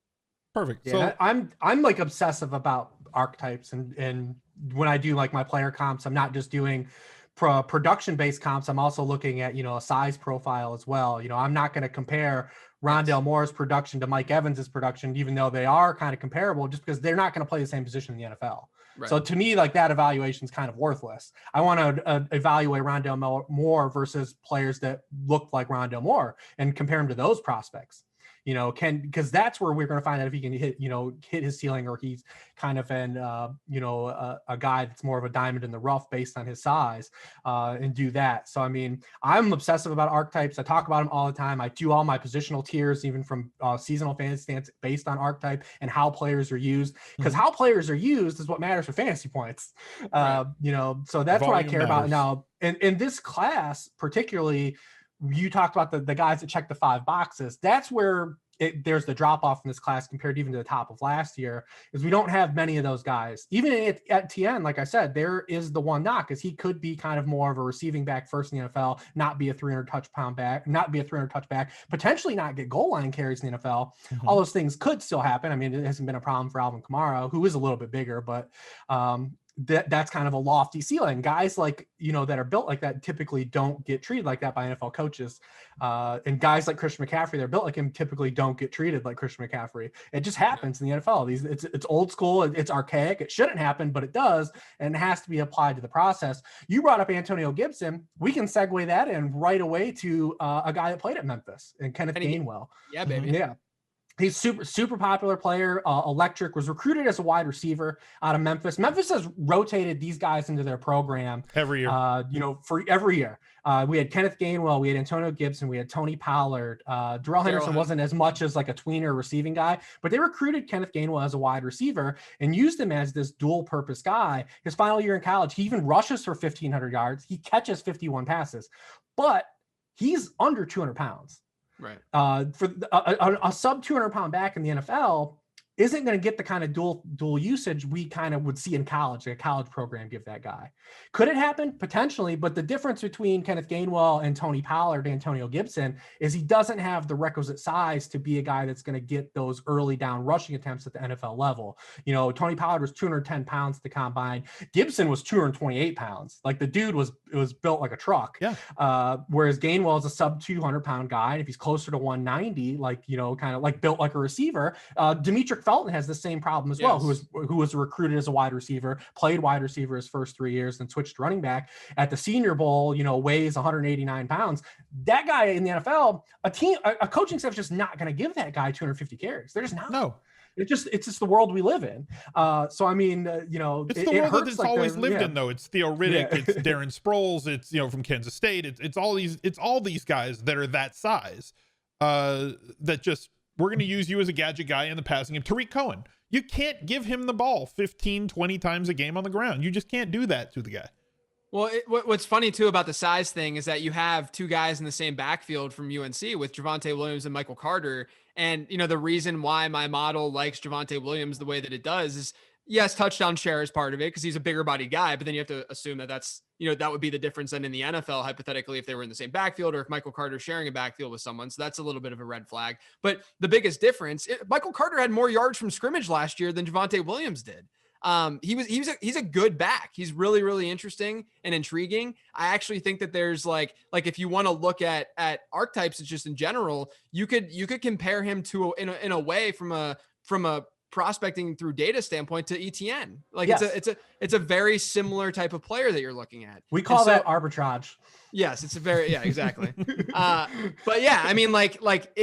Perfect. Yeah, So I'm like obsessive about archetypes, and when I do like my player comps, I'm not just doing production based comps. I'm also looking at, a size profile as well. I'm not going to compare Rondale Moore's production to Mike Evans's production, even though they are kind of comparable, just because they're not going to play the same position in the NFL. Right. So to me, like, that evaluation is kind of worthless. I want to evaluate Rondale Moore versus players that look like Rondale Moore and compare him to those prospects. Because that's where we're going to find out if he can hit his ceiling, or he's kind of a guy that's more of a diamond in the rough based on his size, and do that. So, I mean, I'm obsessive about archetypes. I talk about them all the time. I do all my positional tiers, even from seasonal fantasy stance, based on archetype and how players are used, because how players are used is what matters for fantasy points. Right. So that's what I care about now. And in this class, particularly, you talked about the guys that check the 5 boxes. That's where there's the drop off in this class compared even to the top of last year, is we don't have many of those guys. Even at TN, like I said, there is the one knock, is he could be kind of more of a receiving back first in the NFL, not be a 300 touch back, potentially not get goal line carries in the NFL. All those things could still happen. I mean, it hasn't been a problem for Alvin Kamara, who is a little bit bigger, but that's kind of a lofty ceiling. Guys like, that are built like that typically don't get treated like that by NFL coaches. And guys like Christian McCaffrey, they're built like him, typically don't get treated like Christian McCaffrey. It just happens in the NFL. It's old school. It's archaic. It shouldn't happen, but it does. And it has to be applied to the process. You brought up Antonio Gibson. We can segue that in right away to a guy that played at Memphis, and Kenneth Gainwell. Yeah, baby. Yeah. He's super popular player, electric, was recruited as a wide receiver out of Memphis. Memphis has rotated these guys into their program every year, for every year. We had Kenneth Gainwell, we had Antonio Gibson, we had Tony Pollard. Darrell Henderson wasn't as much as like a tweener receiving guy, but they recruited Kenneth Gainwell as a wide receiver and used him as this dual purpose guy. His final year in college, he even rushes for 1,500 yards. He catches 51 passes, but he's under 200 pounds. Right. For a sub 200 pound back in the NFL, isn't going to get the kind of dual usage we kind of would see in college, like a college program give that guy. Could it happen? Potentially, but the difference between Kenneth Gainwell and Tony Pollard, Antonio Gibson, is he doesn't have the requisite size to be a guy that's going to get those early down rushing attempts at the NFL level. You know, Tony Pollard was 210 pounds at the combine. Gibson was 228 pounds. Like the dude was built like a truck. Yeah. Whereas Gainwell is a sub 200 pound guy. And if he's closer to 190, like, you know, kind of like built like a receiver, Demetric Felton has the same problem as well, who was recruited as a wide receiver, played wide receiver his first 3 years, and switched running back at the Senior Bowl, you know, weighs 189 pounds. That guy in the NFL, a coaching staff is just not going to give that guy 250 carries. They're just not. No. It's just the world we live in. So I mean, you know, it's the world that it's like always lived in, though. It's Theo Riddick, it's Darren Sproles, it's, you know, from Kansas State. It's all these guys that are that size, that just, we're going to use you as a gadget guy in the passing game. Tariq Cohen, you can't give him the ball 15, 20 times a game on the ground. You just can't do that to the guy. Well, what's funny too about the size thing is that you have two guys in the same backfield from UNC with Javante Williams and Michael Carter. And, you know, the reason why my model likes Javante Williams the way that it does is, yes, touchdown share is part of it because he's a bigger body guy, but then you have to assume that that's, you know, that would be the difference then in the NFL, hypothetically, if they were in the same backfield or if Michael Carter sharing a backfield with someone. So that's a little bit of a red flag. But the biggest difference, Michael Carter had more yards from scrimmage last year than Javante Williams did. He's a good back. He's really, really interesting and intriguing. I actually think that there's like if you want to look at archetypes, it's just in general, you could compare him to in a way from a prospecting through data standpoint to ETN. Like yes. it's a very similar type of player that you're looking at. We call that arbitrage. Yes, it's a very, yeah, exactly. But yeah, I mean, but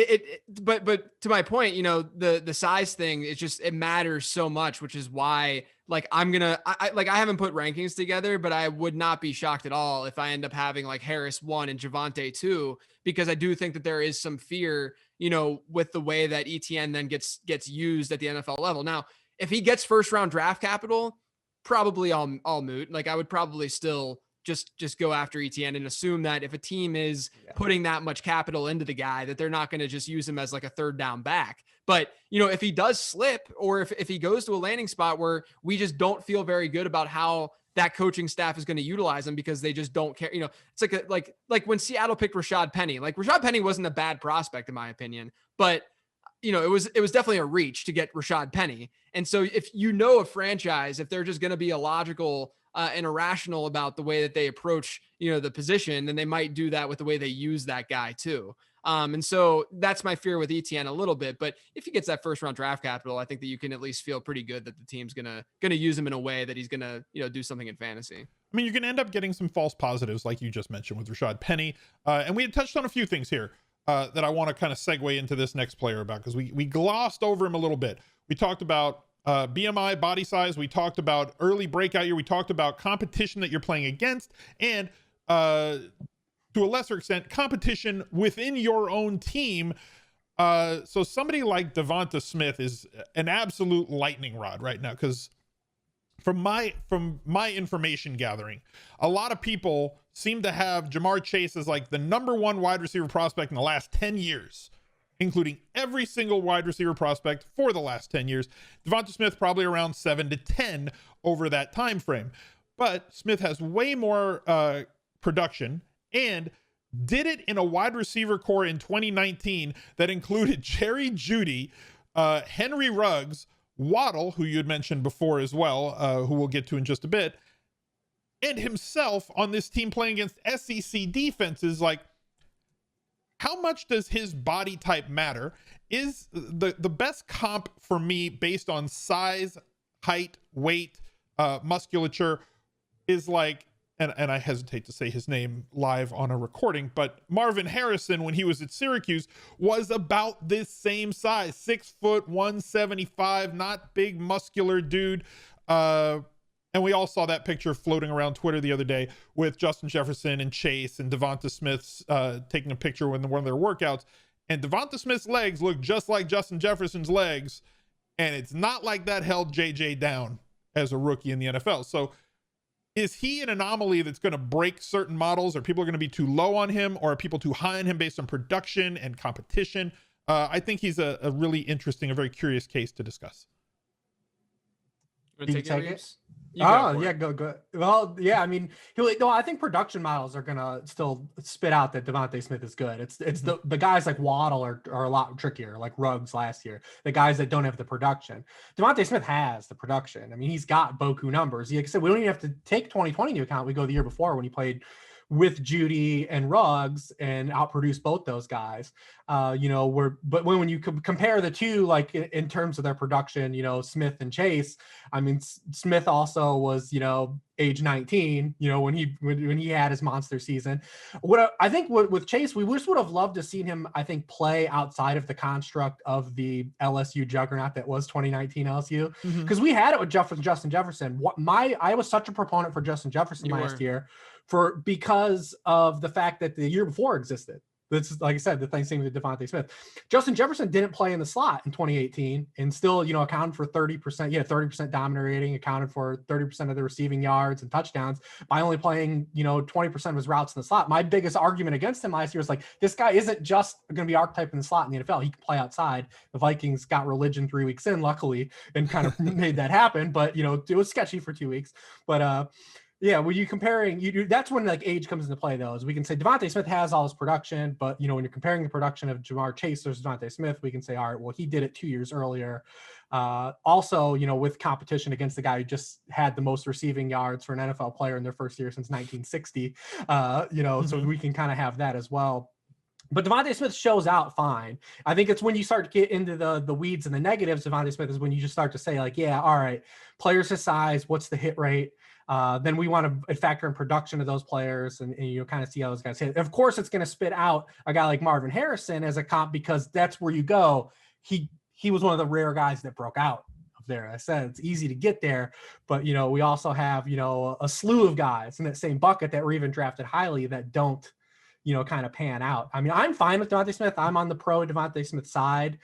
to my point, you know, the size thing, it matters so much, which is why, like, I haven't put rankings together, but I would not be shocked at all if I end up having like Harris 1 and Javante 2, because I do think that there is some fear, you know, with the way that ETN then gets used at the NFL level. Now, if he gets first round draft capital, probably all moot. Like I would probably still just go after ETN and assume that if a team is putting that much capital into the guy, that they're not going to just use him as like a third down back. But, you know, if he does slip, or if he goes to a landing spot where we just don't feel very good about how that coaching staff is going to utilize him because they just don't care, you know, it's like when Seattle picked Rashad Penny, like Rashad Penny wasn't a bad prospect in my opinion, but you know, it was definitely a reach to get Rashad Penny. And so if you know a franchise, if they're just going to be illogical and irrational about the way that they approach, you know, the position, then they might do that with the way they use that guy too. And so that's my fear with ETN a little bit, but if he gets that first round draft capital, I think that you can at least feel pretty good that the team's going to use him in a way that he's going to, you know, do something in fantasy. I mean, you can end up getting some false positives like you just mentioned with Rashad Penny. And we had touched on a few things here that I want to kind of segue into this next player about, because we glossed over him a little bit. We talked about BMI, body size. We talked about early breakout year. We talked about competition that you're playing against, and to a lesser extent, competition within your own team. So somebody like Devonta Smith is an absolute lightning rod right now, because from my information gathering, a lot of people seem to have Jamar Chase as like the #1 wide receiver prospect in the last 10 years, including every single wide receiver prospect for the last 10 years. Devonta Smith probably around 7 to 10 over that time frame. But Smith has way more production and did it in a wide receiver core in 2019 that included Jerry Jeudy, Henry Ruggs, Waddle, who you had mentioned before as well, who we'll get to in just a bit, and himself on this team playing against SEC defenses. Like, how much does his body type matter? Is the best comp for me based on size, height, weight, musculature is like, and I hesitate to say his name live on a recording, but Marvin Harrison, when he was at Syracuse, was about this same size, 6 foot, 175, not big muscular dude. And we all saw that picture floating around Twitter the other day with Justin Jefferson and Chase and Devonta Smith's taking a picture in one of their workouts. And Devonta Smith's legs look just like Justin Jefferson's legs. And it's not like that held JJ down as a rookie in the NFL. So is he an anomaly that's going to break certain models, or people are going to be too low on him, or are people too high on him based on production and competition? I think he's a really interesting, a very curious case to discuss. You wanna take it? Yeah, go. Well, yeah, I mean, I think production models are gonna still spit out that Devonta Smith is good. It's the guys like Waddle are a lot trickier, like Ruggs last year. The guys that don't have the production. Devonta Smith has the production. I mean, he's got Boku numbers. Like I said, we don't even have to take 2020 into account. We go the year before when he played with Judy and Ruggs and outproduced both those guys. But when you compare the two, like in terms of their production, Smith and Chase, I mean, Smith also was, age 19, when he had his monster season. I think with Chase, we just would have loved to seen him, I think, play outside of the construct of the LSU juggernaut that was 2019 LSU. Because we had it with Justin Jefferson. I was such a proponent for Justin Jefferson last year because of the fact that the year before existed. This is, like I said, the same with Devonta Smith. Justin Jefferson didn't play in the slot in 2018 and still, accounted for 30%, 30% dominant rating, accounted for 30% of the receiving yards and touchdowns by only playing, 20% of his routes in the slot. My biggest argument against him last year was like, this guy isn't just going to be archetype in the slot in the NFL. He can play outside. The Vikings got religion 3 weeks in, luckily, and kind of made that happen. But, it was sketchy for 2 weeks. But, yeah, when you're comparing, that's when like age comes into play, though, is we can say Devonta Smith has all his production, but when you're comparing the production of Jamar Chase versus Devonta Smith, we can say, all right, well, he did it 2 years earlier. Also, with competition against the guy who just had the most receiving yards for an NFL player in their first year since 1960, so we can kind of have that as well. But Devonta Smith shows out fine. I think it's when you start to get into the weeds and the negatives, Devonta Smith is when you just start to say like, yeah, all right, players his size, what's the hit rate? Then we want to factor in production of those players and kind of see how those guys hit. Of course, it's going to spit out a guy like Marvin Harrison as a comp because that's where you go. He was one of the rare guys that broke out of there. I said it's easy to get there, but we also have a slew of guys in that same bucket that were even drafted highly that don't kind of pan out. I mean, I'm fine with Devonta Smith. I'm on the pro Devonta Smith side.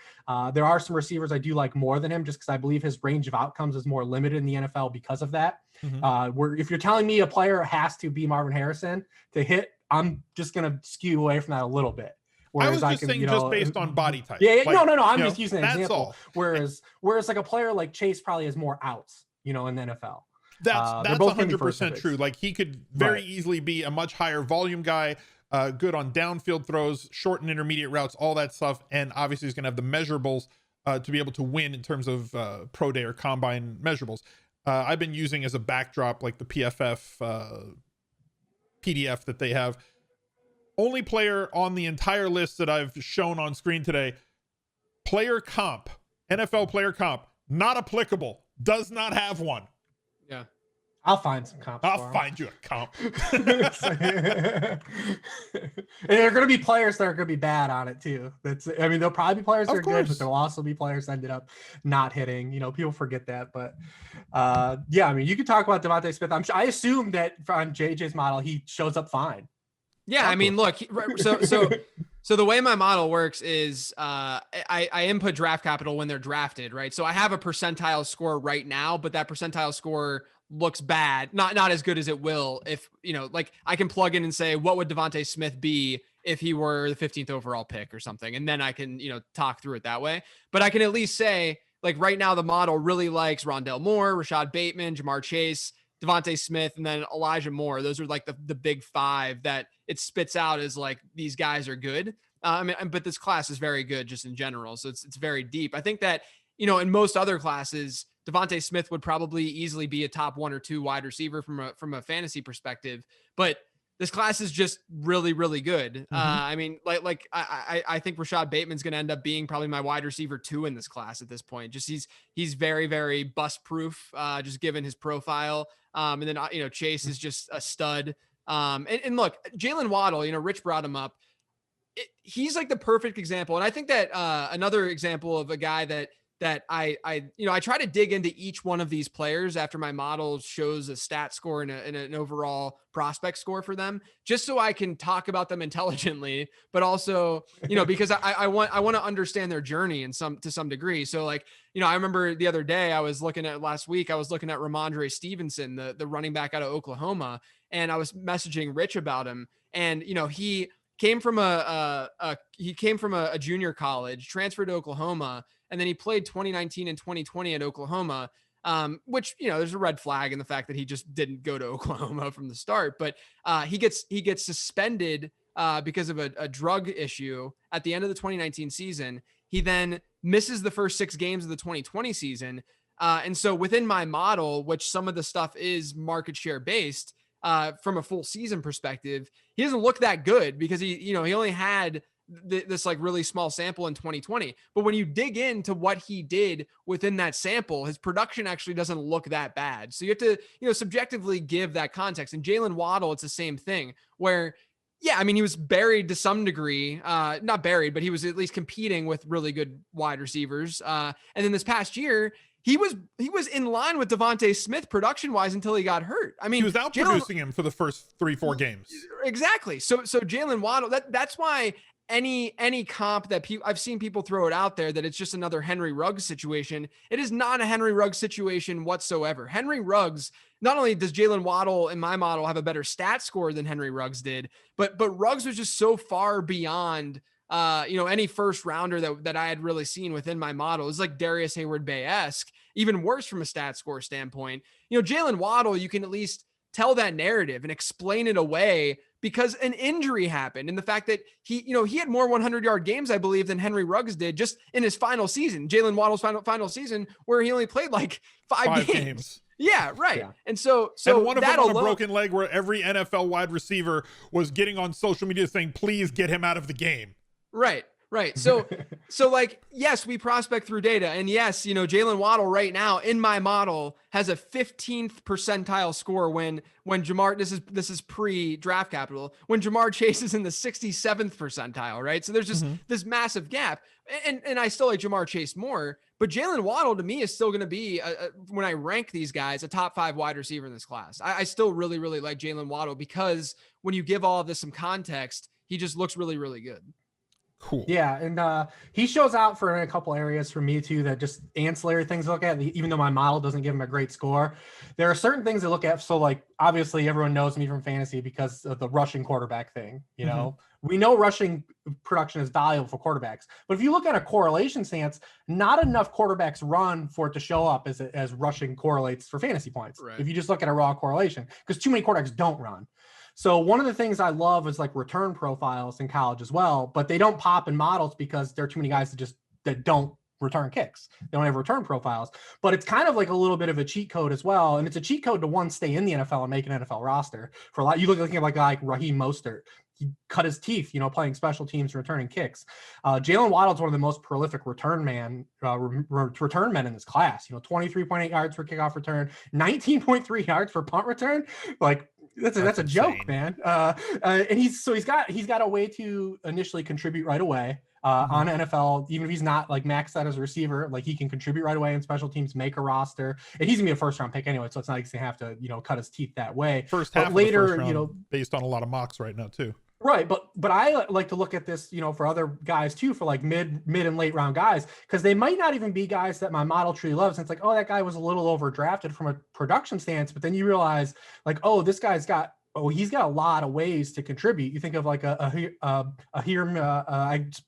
There are some receivers I do like more than him just because I believe his range of outcomes is more limited in the NFL because of that. If you're telling me a player has to be Marvin Harrison to hit, I'm just going to skew away from that a a bit. Whereas I was just saying just based on body type. Yeah, like, no. I'm just using an example. All. Whereas like a player like Chase probably has more outs, in the NFL. That's 100% true. Like he could very easily be a much higher volume guy, good on downfield throws, short and intermediate routes, all that stuff. And obviously he's going to have the measurables to be able to win in terms of pro day or combine measurables. I've been using as a backdrop, like the PFF PDF that they have. Only player on the entire list that I've shown on screen today, player comp, NFL player comp, not applicable, does not have one. Yeah. I'll find some comps. I'll find you a comp. And there are going to be players that are going to be bad on it too. There'll probably be players that are good, but there'll also be players that ended up not hitting. People forget that. But you could talk about Devonta Smith. I assume that on JJ's model, he shows up fine. Yeah, look, so the way my model works is I input draft capital when they're drafted, right? So I have a percentile score right now, but that percentile score looks bad, not as good as it will if I can plug in and say what would Devonta Smith be if he were the 15th overall pick or something, and then I can talk through it that way. But I can at least say like right now the model really likes Rondell Moore, Rashad Bateman, Jamar Chase, Devonta Smith, and then Elijah Moore. Those are like the big five that it spits out as like these guys are good. But this class is very good just in general, so it's very deep. I think that in most other classes, Devonta Smith would probably easily be a top 1 or 2 wide receiver from a fantasy perspective, but this class is just really, really good. I think Rashad Bateman's going to end up being probably my wide receiver 2 in this class at this point. Just he's very, very bust proof, just given his profile. And then Chase is just a stud. And look, Jalen Waddle, Rich brought him up. He's like the perfect example, and I think that another example of a guy that I try to dig into each one of these players after my model shows a stat score and an overall prospect score for them, just so I can talk about them intelligently, but also, because I want to understand their journey to some degree. So like, I remember the other day last week, I was looking at Ramondre Stevenson, the running back out of Oklahoma, and I was messaging Rich about him, and, came from he came from a junior college, transferred to Oklahoma, and then he played 2019 and 2020 at Oklahoma. Which, there's a red flag in the fact that he just didn't go to Oklahoma from the start, but he gets suspended because of a drug issue at the end of the 2019 season. He then misses the first 6 games of the 2020 season. And so within my model, which some of the stuff is market share based, from a full season perspective, he doesn't look that good because he only had this like really small sample in 2020. But when you dig into what he did within that sample, his production actually doesn't look that bad. So you have to, subjectively give that context. And Jalen Waddle, it's the same thing where, yeah, I mean, he was buried to some degree, not buried, but he was at least competing with really good wide receivers. And then this past year, he was in line with Davonte Smith production wise until he got hurt. I mean, he was outproducing him for the first 3-4 games. Exactly. So Jalen Waddle, that's why any comp that I've seen people throw it out there that it's just another Henry Ruggs situation. It is not a Henry Ruggs situation whatsoever. Henry Ruggs, not only does Jalen Waddle in my model have a better stat score than Henry Ruggs did, but Ruggs was just so far beyond any first rounder that I had really seen within my model. It's like Darius Hayward-Bay-esque, even worse from a stat score standpoint. Jalen Waddle, you can at least tell that narrative and explain it away because an injury happened. And the fact that he had more 100-yard games, I believe, than Henry Ruggs did just in his final season, Jalen Waddle's final season, where he only played like five games. Yeah, right. Yeah. And so one of them on a broken leg where every NFL wide receiver was getting on social media saying, please get him out of the game. Right. So like, yes, we prospect through data. And yes, Jalen Waddle right now in my model has a 15th percentile score when Jamar, this is pre-draft capital, when Jamar Chase is in the 67th percentile, right? So there's just this massive gap. And I still like Jamar Chase more, but Jalen Waddle to me is still going to be, when I rank these guys, a top 5 wide receiver in this class. I still really, really like Jalen Waddle because when you give all of this some context, he just looks really, really good. Cool. Yeah, and he shows out for a couple areas for me too that just ancillary things to look at. Even though my model doesn't give him a great score, there are certain things to look at. So like obviously everyone knows me from fantasy because of the rushing quarterback thing. We know rushing production is valuable for quarterbacks, but if you look at a correlation stance, not enough quarterbacks run for it to show up as rushing correlates for fantasy points. Right. If you just look at a raw correlation, because too many quarterbacks don't run. So one of the things I love is like return profiles in college as well, but they don't pop in models because there are too many guys that don't return kicks. They don't have return profiles, but it's kind of like a little bit of a cheat code as well. And it's a cheat code to stay in the NFL and make an NFL roster. For a lot, you look at like Raheem Mostert. He cut his teeth, playing special teams, returning kicks. Jalen Waddle is one of the most prolific return men in this class. 23.8 yards for kickoff return, 19.3 yards for punt return. Like that's a joke, man. And he's got a way to initially contribute right away on NFL, even if he's not like maxed out as a receiver. Like he can contribute right away in special teams, make a roster, and he's gonna be a first round pick anyway. So it's not like he's gonna have to cut his teeth that way. First half later, of the first round, based on a lot of mocks right now too. Right, but I like to look at this, for other guys too, for like mid and late round guys, because they might not even be guys that my model tree loves. And it's like, oh, that guy was a little overdrafted from a production stance, but then you realize like, oh, this guy's got he's got a lot of ways to contribute. You think of like I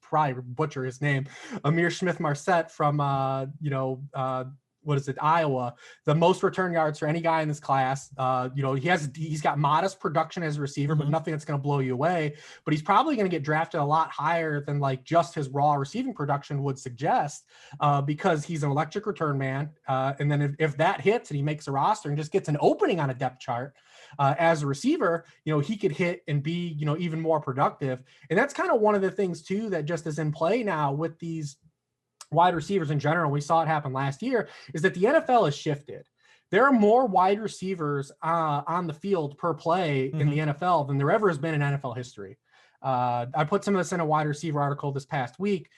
probably butcher his name, Amir Smith Marsette from Iowa, the most return yards for any guy in this class. He's got modest production as a receiver, but nothing that's going to blow you away. But he's probably going to get drafted a lot higher than like just his raw receiving production would suggest, because he's an electric return man. And then if that hits and he makes a roster and just gets an opening on a depth chart as a receiver, he could hit and be, even more productive. And that's kind of one of the things too that just is in play now with these wide receivers in general. We saw it happen last year, is that the NFL has shifted. There are more wide receivers on the field per play in the NFL than there ever has been in NFL history. I put some of this in a wide receiver article this past week.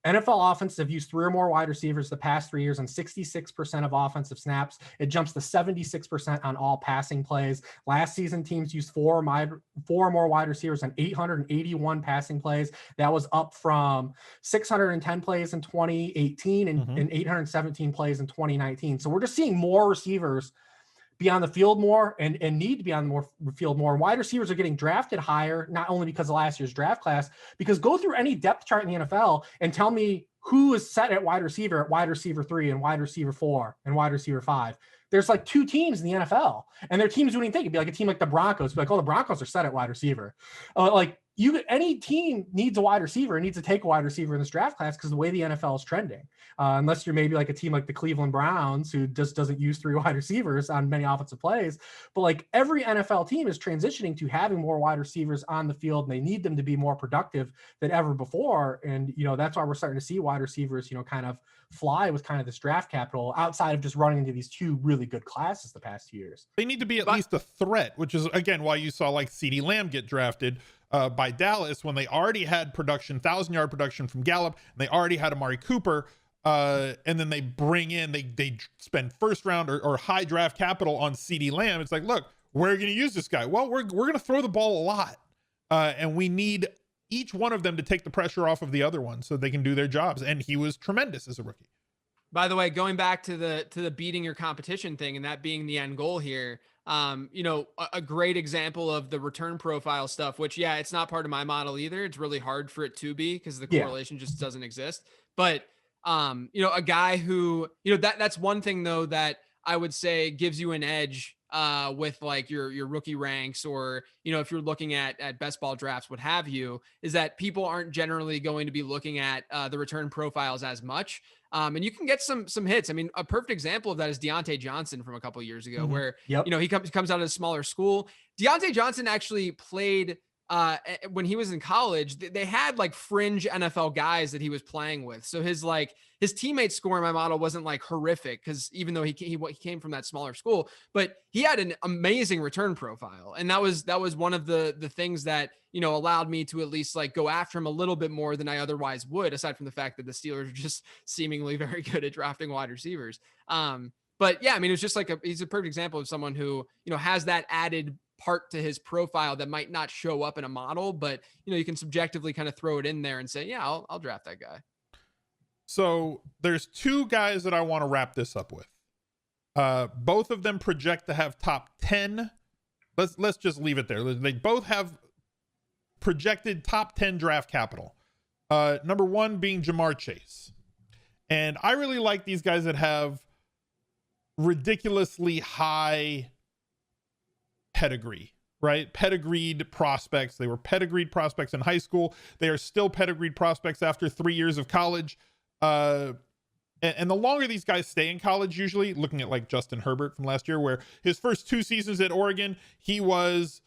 NFL offenses have used 3 or more wide receivers the past 3 years on 66% of offensive snaps. It jumps to 76% on all passing plays. Last season, teams used 4 or more wide receivers on 881 passing plays. That was up from 610 plays in 2018 and 817 plays in 2019. So we're just seeing more receivers be on the field more and need to be on the field more. And wide receivers are getting drafted higher, not only because of last year's draft class, because go through any depth chart in the NFL and tell me who is set at wide receiver 3 and wide receiver 4 and wide receiver 5. There's like 2 teams in the NFL, and their teams doing anything. It'd be like a team like the Broncos, be like, oh, the Broncos are set at wide receiver. Any team needs a wide receiver and needs to take a wide receiver in this draft class because the way the NFL is trending, unless you're maybe like a team like the Cleveland Browns who just doesn't use 3 wide receivers on many offensive plays. But like every NFL team is transitioning to having more wide receivers on the field, and they need them to be more productive than ever before. And, that's why we're starting to see wide receivers, kind of fly with kind of this draft capital outside of just running into these 2 really good classes the past 2 years. They need to be at least a threat, which is, again, why you saw like CeeDee Lamb get drafted by Dallas when they already had production, 1,000-yard production from Gallup, and they already had Amari Cooper, and then they bring in, they spend first round or high draft capital on CeeDee Lamb. It's like, look, we're going to use this guy. Well, we're going to throw the ball a lot, and we need each one of them to take the pressure off of the other one so they can do their jobs. And he was tremendous as a rookie. By the way, going back to the beating your competition thing and that being the end goal here, a great example of the return profile stuff, which, yeah, it's not part of my model either. It's really hard for it to be because the correlation just doesn't exist. But, a guy who, that's one thing though, that I would say gives you an edge with like your rookie ranks, or, if you're looking at best ball drafts, what have you, is that people aren't generally going to be looking at the return profiles as much. And you can get some hits. I mean, a perfect example of that is Deante Johnson from a couple of years ago, where, he comes out of a smaller school. Deante Johnson actually played when he was in college. They had like fringe NFL guys that he was playing with. So his teammates score in my model wasn't like horrific, because even though he came from that smaller school, but he had an amazing return profile. And that was one of the things that, allowed me to at least like go after him a little bit more than I otherwise would, aside from the fact that the Steelers are just seemingly very good at drafting wide receivers. But yeah, I mean, it was just like he's a perfect example of someone who, has that added part to his profile that might not show up in a model, but you can subjectively kind of throw it in there and say, yeah, I'll draft that guy. So there's 2 guys that I want to wrap this up with. Both of them project to have top 10. Let's just leave it there. They both have projected top 10 draft capital. Number 1 being Jamar Chase. And I really like these guys that have ridiculously high pedigree, right? Pedigreed prospects. They were pedigreed prospects in high school. They are still pedigreed prospects after 3 years of college. And the longer these guys stay in college, usually, looking at like Justin Herbert from last year, where his first 2 seasons at Oregon, he was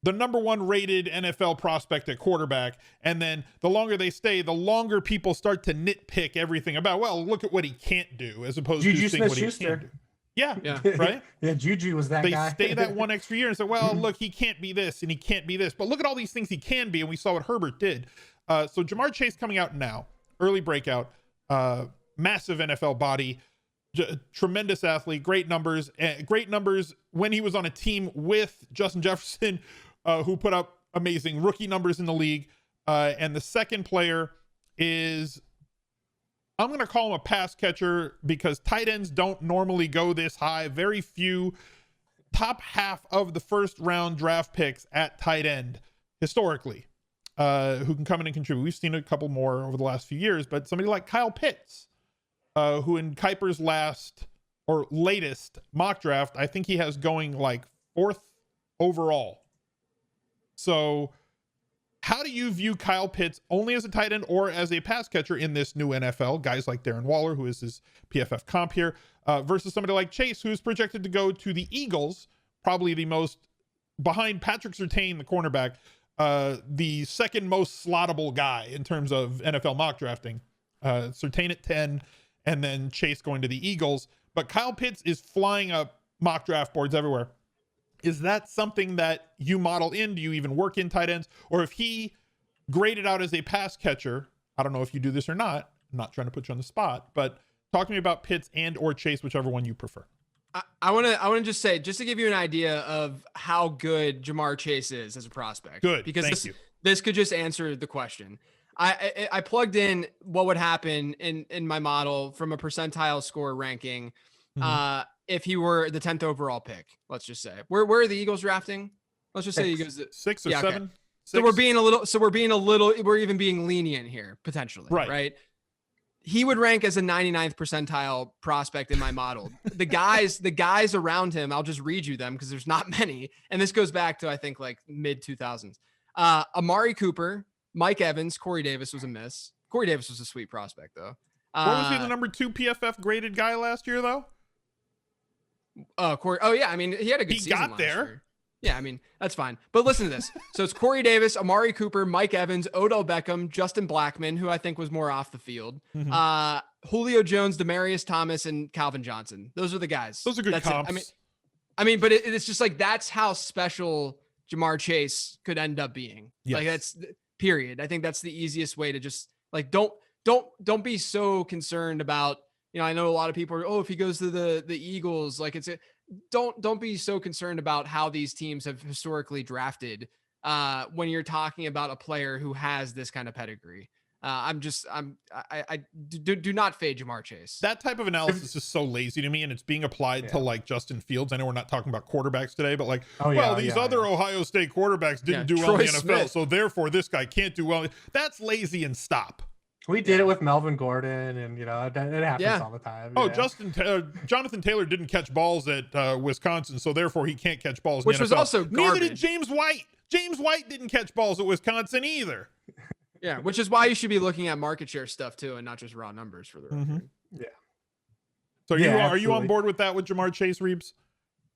the number 1 rated NFL prospect at quarterback. And then the longer they stay, the longer people start to nitpick everything about, well, look at what he can't do, as opposed to saying what he can do. Yeah, right? Yeah, Juju was that guy. They stay that one extra year and say, well, look, he can't be this and he can't be this. But look at all these things he can be, and we saw what Herbert did. So Jamar Chase coming out now, early breakout, massive NFL body, tremendous athlete, great numbers when he was on a team with Justin Jefferson, who put up amazing rookie numbers in the league. And the second player is, I'm going to call him a pass catcher, because tight ends don't normally go this high. Very few top half of the first round draft picks at tight end historically, who can come in and contribute. We've seen a couple more over the last few years, but somebody like Kyle Pitts, who in Kuiper's latest mock draft, I think he has going like 4th overall. So how do you view Kyle Pitts only as a tight end or as a pass catcher in this new NFL? Guys like Darren Waller, who is his PFF comp here, versus somebody like Chase, who's projected to go to the Eagles, probably the most, behind Patrick Surtain, the cornerback, the second most slottable guy in terms of NFL mock drafting. Surtain at 10, and then Chase going to the Eagles. But Kyle Pitts is flying up mock draft boards everywhere. Is that something that you model in? Do you even work in tight ends? Or if he graded out as a pass catcher, I don't know if you do this or not. I'm not trying to put you on the spot, but talk to me about Pitts and or Chase, whichever one you prefer. I want to just say, just to give you an idea of how good Jamar Chase is as a prospect. Good. Because this could just answer the question. I plugged in what would happen in my model from a percentile score ranking. if he were the 10th overall pick. Let's just say. Where are the Eagles drafting? Let's just say he goes 6 or 7. Okay. 6? So we're even being lenient here potentially, right? He would rank as a 99th percentile prospect in my model. The guys around him, I'll just read you them because there's not many. And this goes back to, I think, like mid 2000s. Amari Cooper, Mike Evans, Corey Davis was a miss. Corey Davis was a sweet prospect though. What was he the number 2 PFF graded guy last year though? Corey. Oh yeah. I mean, he had a good season last year. Yeah, I mean, that's fine. But listen to this. So it's Corey Davis, Amari Cooper, Mike Evans, Odell Beckham, Justin Blackmon, who I think was more off the field. Julio Jones, Demaryius Thomas, and Calvin Johnson. Those are the guys. Those are good comps. I mean, but it's just like, that's how special Jamar Chase could end up being. Yes. Like that's period. I think that's the easiest way to just like, don't be so concerned about, I know a lot of people are, if he goes to the Eagles, like don't be so concerned about how these teams have historically drafted when you're talking about a player who has this kind of pedigree. I do not fade Jamar Chase. That type of analysis is so lazy to me, and it's being applied to like Justin Fields. I know we're not talking about quarterbacks today, but like, these other Ohio State quarterbacks didn't do well in the NFL, Smith. So therefore this guy can't do well. That's lazy, and stop. We did it with Melvin Gordon, and it happens all the time. Oh, Jonathan Taylor didn't catch balls at Wisconsin, so therefore he can't catch balls. Which in the was NFL. also garbage. Neither did James White. James White didn't catch balls at Wisconsin either. Yeah, which is why you should be looking at market share stuff too, and not just raw numbers for the record. Yeah. So are you on board with that with Jamar Chase, Reeves?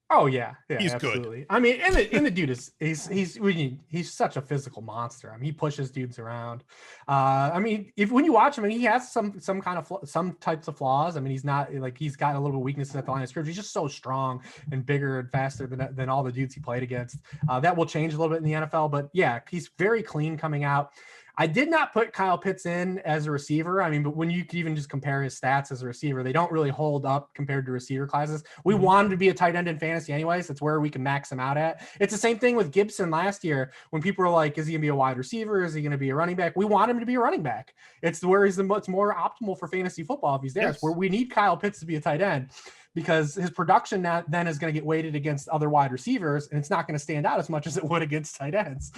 Oh yeah, he's absolutely. good. I mean, and the dude is he's such a physical monster. I mean, he pushes dudes around. I mean, when you watch him, he has some kind of some types of flaws. I mean, he's not like, he's got a little bit of weaknesses at the line of scrimmage. He's just so strong and bigger and faster than all the dudes he played against. That will change a little bit in the NFL, but yeah, he's very clean coming out. I did not put Kyle Pitts in as a receiver. I mean, but when you could even just compare his stats as a receiver, they don't really hold up compared to receiver classes. We want him to be a tight end in fantasy anyways. That's where we can max him out at. It's the same thing with Gibson last year when people were like, is he going to be a wide receiver? Is he going to be a running back? We want him to be a running back. It's where he's it's more optimal for fantasy football if he's there. Yes. It's where we need Kyle Pitts to be a tight end, because his production then is going to get weighted against other wide receivers, and it's not going to stand out as much as it would against tight ends.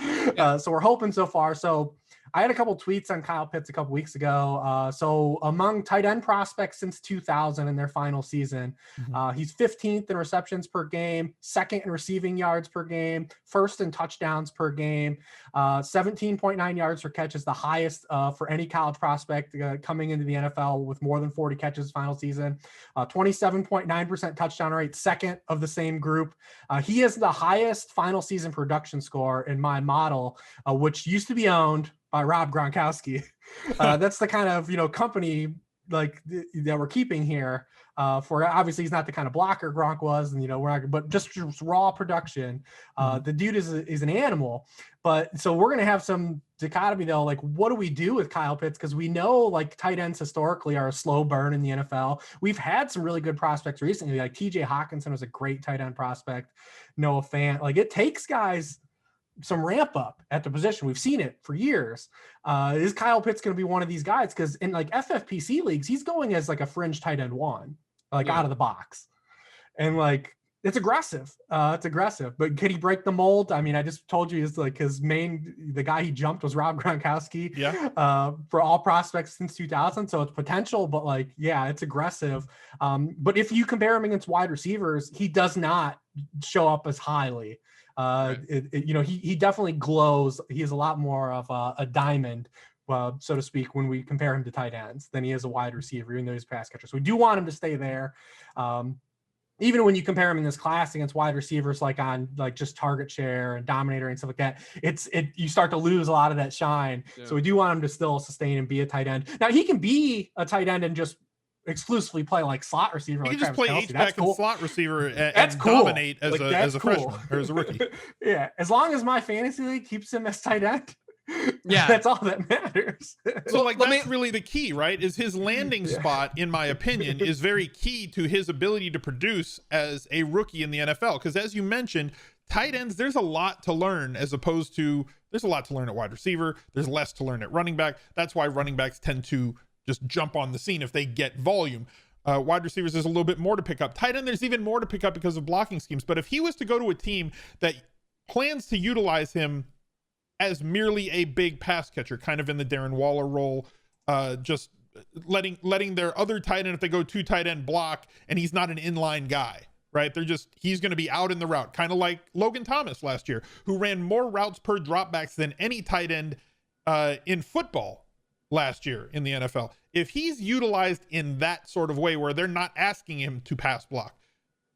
So we're hoping so far. So I had a couple tweets on Kyle Pitts a couple weeks ago. So among tight end prospects since 2000 in their final season, he's 15th in receptions per game, 2nd in receiving yards per game, 1st in touchdowns per game, 17.9 yards per catch is the highest for any college prospect coming into the NFL with more than 40 catches final season, 27.9% touchdown rate, 2nd of the same group. He is the highest final season production score in my model, which used to be owned by Rob Gronkowski. That's the kind of, company like that we're keeping here for, obviously he's not the kind of blocker Gronk was, and, we're not, but just raw production. The dude is an animal, but so we're going to have some dichotomy though. Like, what do we do with Kyle Pitts? Cause we know like tight ends historically are a slow burn in the NFL. We've had some really good prospects recently. Like TJ Hawkinson was a great tight end prospect. Noah Fant, like it takes guys some ramp up at the position. We've seen it for years. Is Kyle Pitts going to be one of these guys? Because in like FFPC leagues, he's going as like a fringe tight end one, out of the box. And like, it's aggressive. But can he break the mold? I mean, I just told you, it's like the guy he jumped was Rob Gronkowski for all prospects since 2000. So it's potential, but like, it's aggressive. But if you compare him against wide receivers, he does not show up as highly. He definitely glows. He is a lot more of a diamond, so to speak, when we compare him to tight ends than he is a wide receiver, even though he's a pass catcher. So we do want him to stay there. Even when you compare him in this class against wide receivers, like on like just target share and dominator and stuff like that, you start to lose a lot of that shine. Yeah. So we do want him to still sustain and be a tight end. Now he can be a tight end and just exclusively play like slot receiver. He like can just play H-back and slot receiver and cool. dominate as a freshman or as a rookie. Yeah, as long as my fantasy league keeps him as tight end, that's all that matters. So like that's really the key, right? Is his landing spot, in my opinion, is very key to his ability to produce as a rookie in the NFL. Because as you mentioned, tight ends, there's a lot to learn as opposed to there's a lot to learn at wide receiver. There's less to learn at running back. That's why running backs tend to just jump on the scene if they get volume. Wide receivers, there's a little bit more to pick up. Tight end, there's even more to pick up because of blocking schemes. But if he was to go to a team that plans to utilize him as merely a big pass catcher, kind of in the Darren Waller role, just letting their other tight end, if they go 2 tight end, block, and he's not an inline guy, right? He's going to be out in the route, kind of like Logan Thomas last year, who ran more routes per dropbacks than any tight end in football last year in the NFL. If he's utilized in that sort of way where they're not asking him to pass block,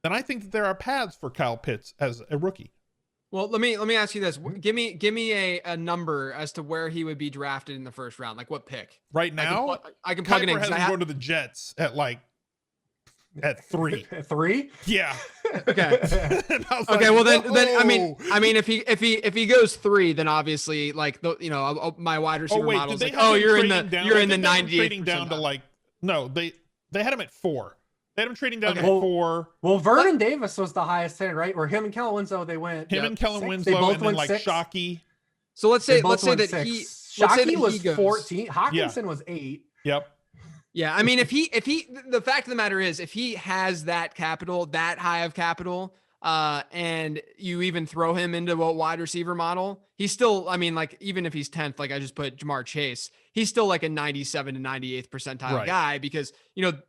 then I think that there are paths for Kyle Pitts as a rookie. Well, let me ask you this. Give me a number as to where he would be drafted in the first round. Like what pick? Right now, I can plug it in. Has him going to the Jets at 3. At 3? Yeah. Okay. Okay. Well, then I mean, if he goes 3, then obviously my wide receiver model is like, you're in the 98th trading down to no, they had him at 4. They had him trading down to 4. Well, Vernon Davis was the highest hitter, right? Or him and Kellen Winslow, they went. Him and Kellen Winslow, and then 6. Shockey. So let's say that 6. Shockey was 14. Hawkinson was 8. Yep. Yeah, I mean, if he, the fact of the matter is, if he has that capital, that high of capital, and you even throw him into a wide receiver model, he's still, I mean, even if he's 10th, like I just put Jamar Chase, he's still like a 97 to 98th percentile guy, because,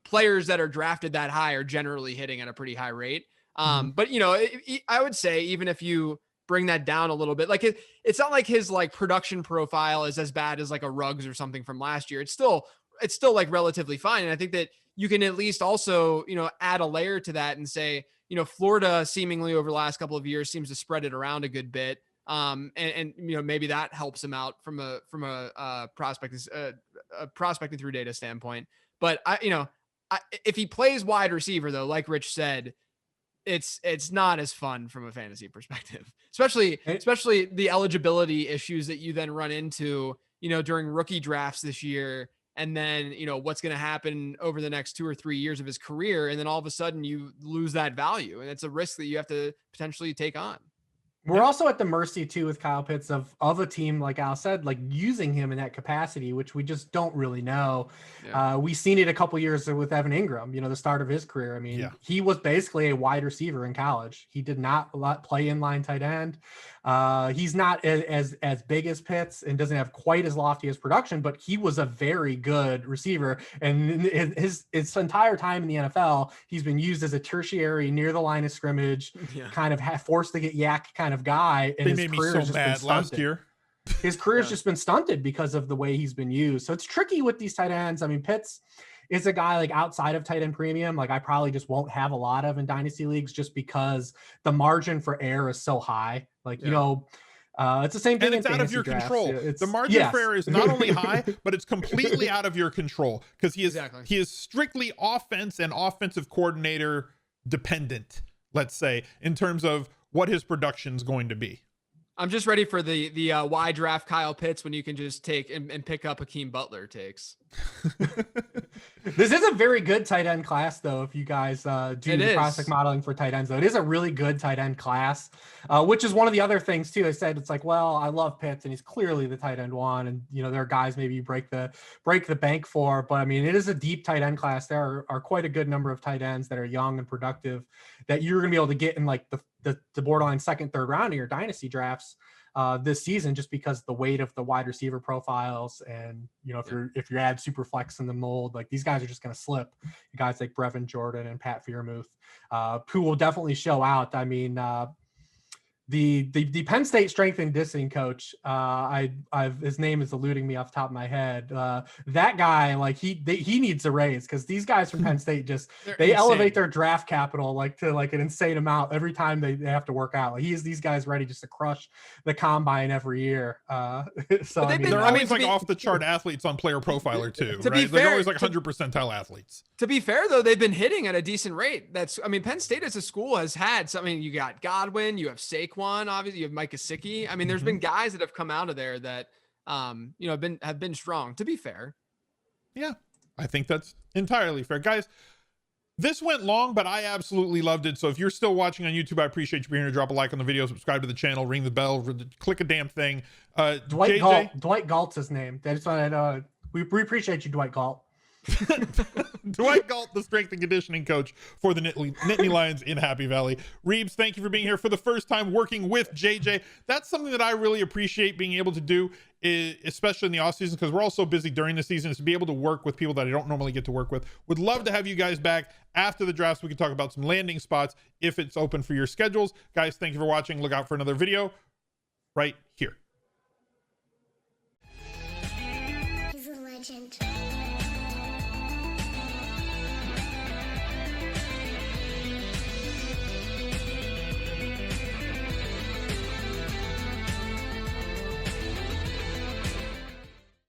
players that are drafted that high are generally hitting at a pretty high rate. But, I would say, even if you bring that down a little bit, it's not like his production profile is as bad as a Ruggs or something from last year. It's still relatively fine. And I think that you can at least also, add a layer to that and say, Florida seemingly over the last couple of years seems to spread it around a good bit. And maybe that helps him out from a prospecting through data standpoint. But if he plays wide receiver though, like Rich said, it's not as fun from a fantasy perspective, especially the eligibility issues that you then run into, during rookie drafts this year. And then, what's going to happen over the next 2 or 3 years of his career. And then all of a sudden you lose that value. And it's a risk that you have to potentially take on. We're also at the mercy too with Kyle Pitts of a team, like Al said, using him in that capacity, which we just don't really know. Yeah. We've seen it a couple years with Evan Ingram, the start of his career. I mean, He was basically a wide receiver in college. He did not play inline tight end. He's not as big as Pitts and doesn't have quite as lofty as production, but he was a very good receiver. And his entire time in the NFL, he's been used as a tertiary near the line of scrimmage, kind of forced to get yak kind of guy. And they made me so mad last year. His career's just been stunted because of the way he's been used. So it's tricky with these tight ends. I mean, Pitts is a guy outside of tight end premium, I probably just won't have a lot of in dynasty leagues just because the margin for error is so high. It's the same thing. And it's out of your control. The margin for error is not only high, but it's completely out of your control because he is strictly offense and offensive coordinator dependent, let's say, in terms of what his production is going to be. I'm just ready for the wide draft Kyle Pitts when you can just take and pick up Hakeem Butler takes. This is a very good tight end class, though. If you guys do the prospect modeling for tight ends, though, it is a really good tight end class, which is one of the other things too. I said it's well, I love Pitts, and he's clearly the tight end one, and there are guys maybe you break the bank for, but I mean, it is a deep tight end class. There are quite a good number of tight ends that are young and productive that you're going to be able to get in the borderline second, third round of your dynasty drafts this season, just because the weight of the wide receiver profiles, and if you add super flex in the mold, these guys are just going to slip. Guys like Brevin Jordan and Pat Freiermuth, who will definitely show out. I mean, the Penn State strength and conditioning coach, his name is eluding me off the top of my head. That guy, he needs a raise, because these guys from Penn State they elevate their draft capital to an insane amount every time they have to work out. He has these guys ready just to crush the combine every year. So they're always off the chart athletes on Player Profiler too. Right? They're always 100 percentile athletes. To be fair though, they've been hitting at a decent rate. Penn State as a school has had something. You got Godwin, you have Saquon, obviously you have Mike Gesicki. I mean, there's been guys that have come out of there that have been strong, to be fair. Yeah, I think that's entirely fair. Guys, this went long, but I absolutely loved it. So if you're still watching on YouTube, I appreciate you being here. Drop a like on the video, subscribe to the channel, ring the bell, click a damn thing. Dwight Galt's his name. That's what I know. We appreciate you, Dwight Galt. Dwight Galt, the strength and conditioning coach for the Nittany Lions in Happy Valley. Reeves, thank you for being here for the first time working with JJ. That's something that I really appreciate being able to do, especially in the off season, because we're all so busy during the season, is to be able to work with people that I don't normally get to work with. Would love to have you guys back after the draft so we can talk about some landing spots if it's open for your schedules. Guys, thank you for watching. Look out for another video right here. He's a legend.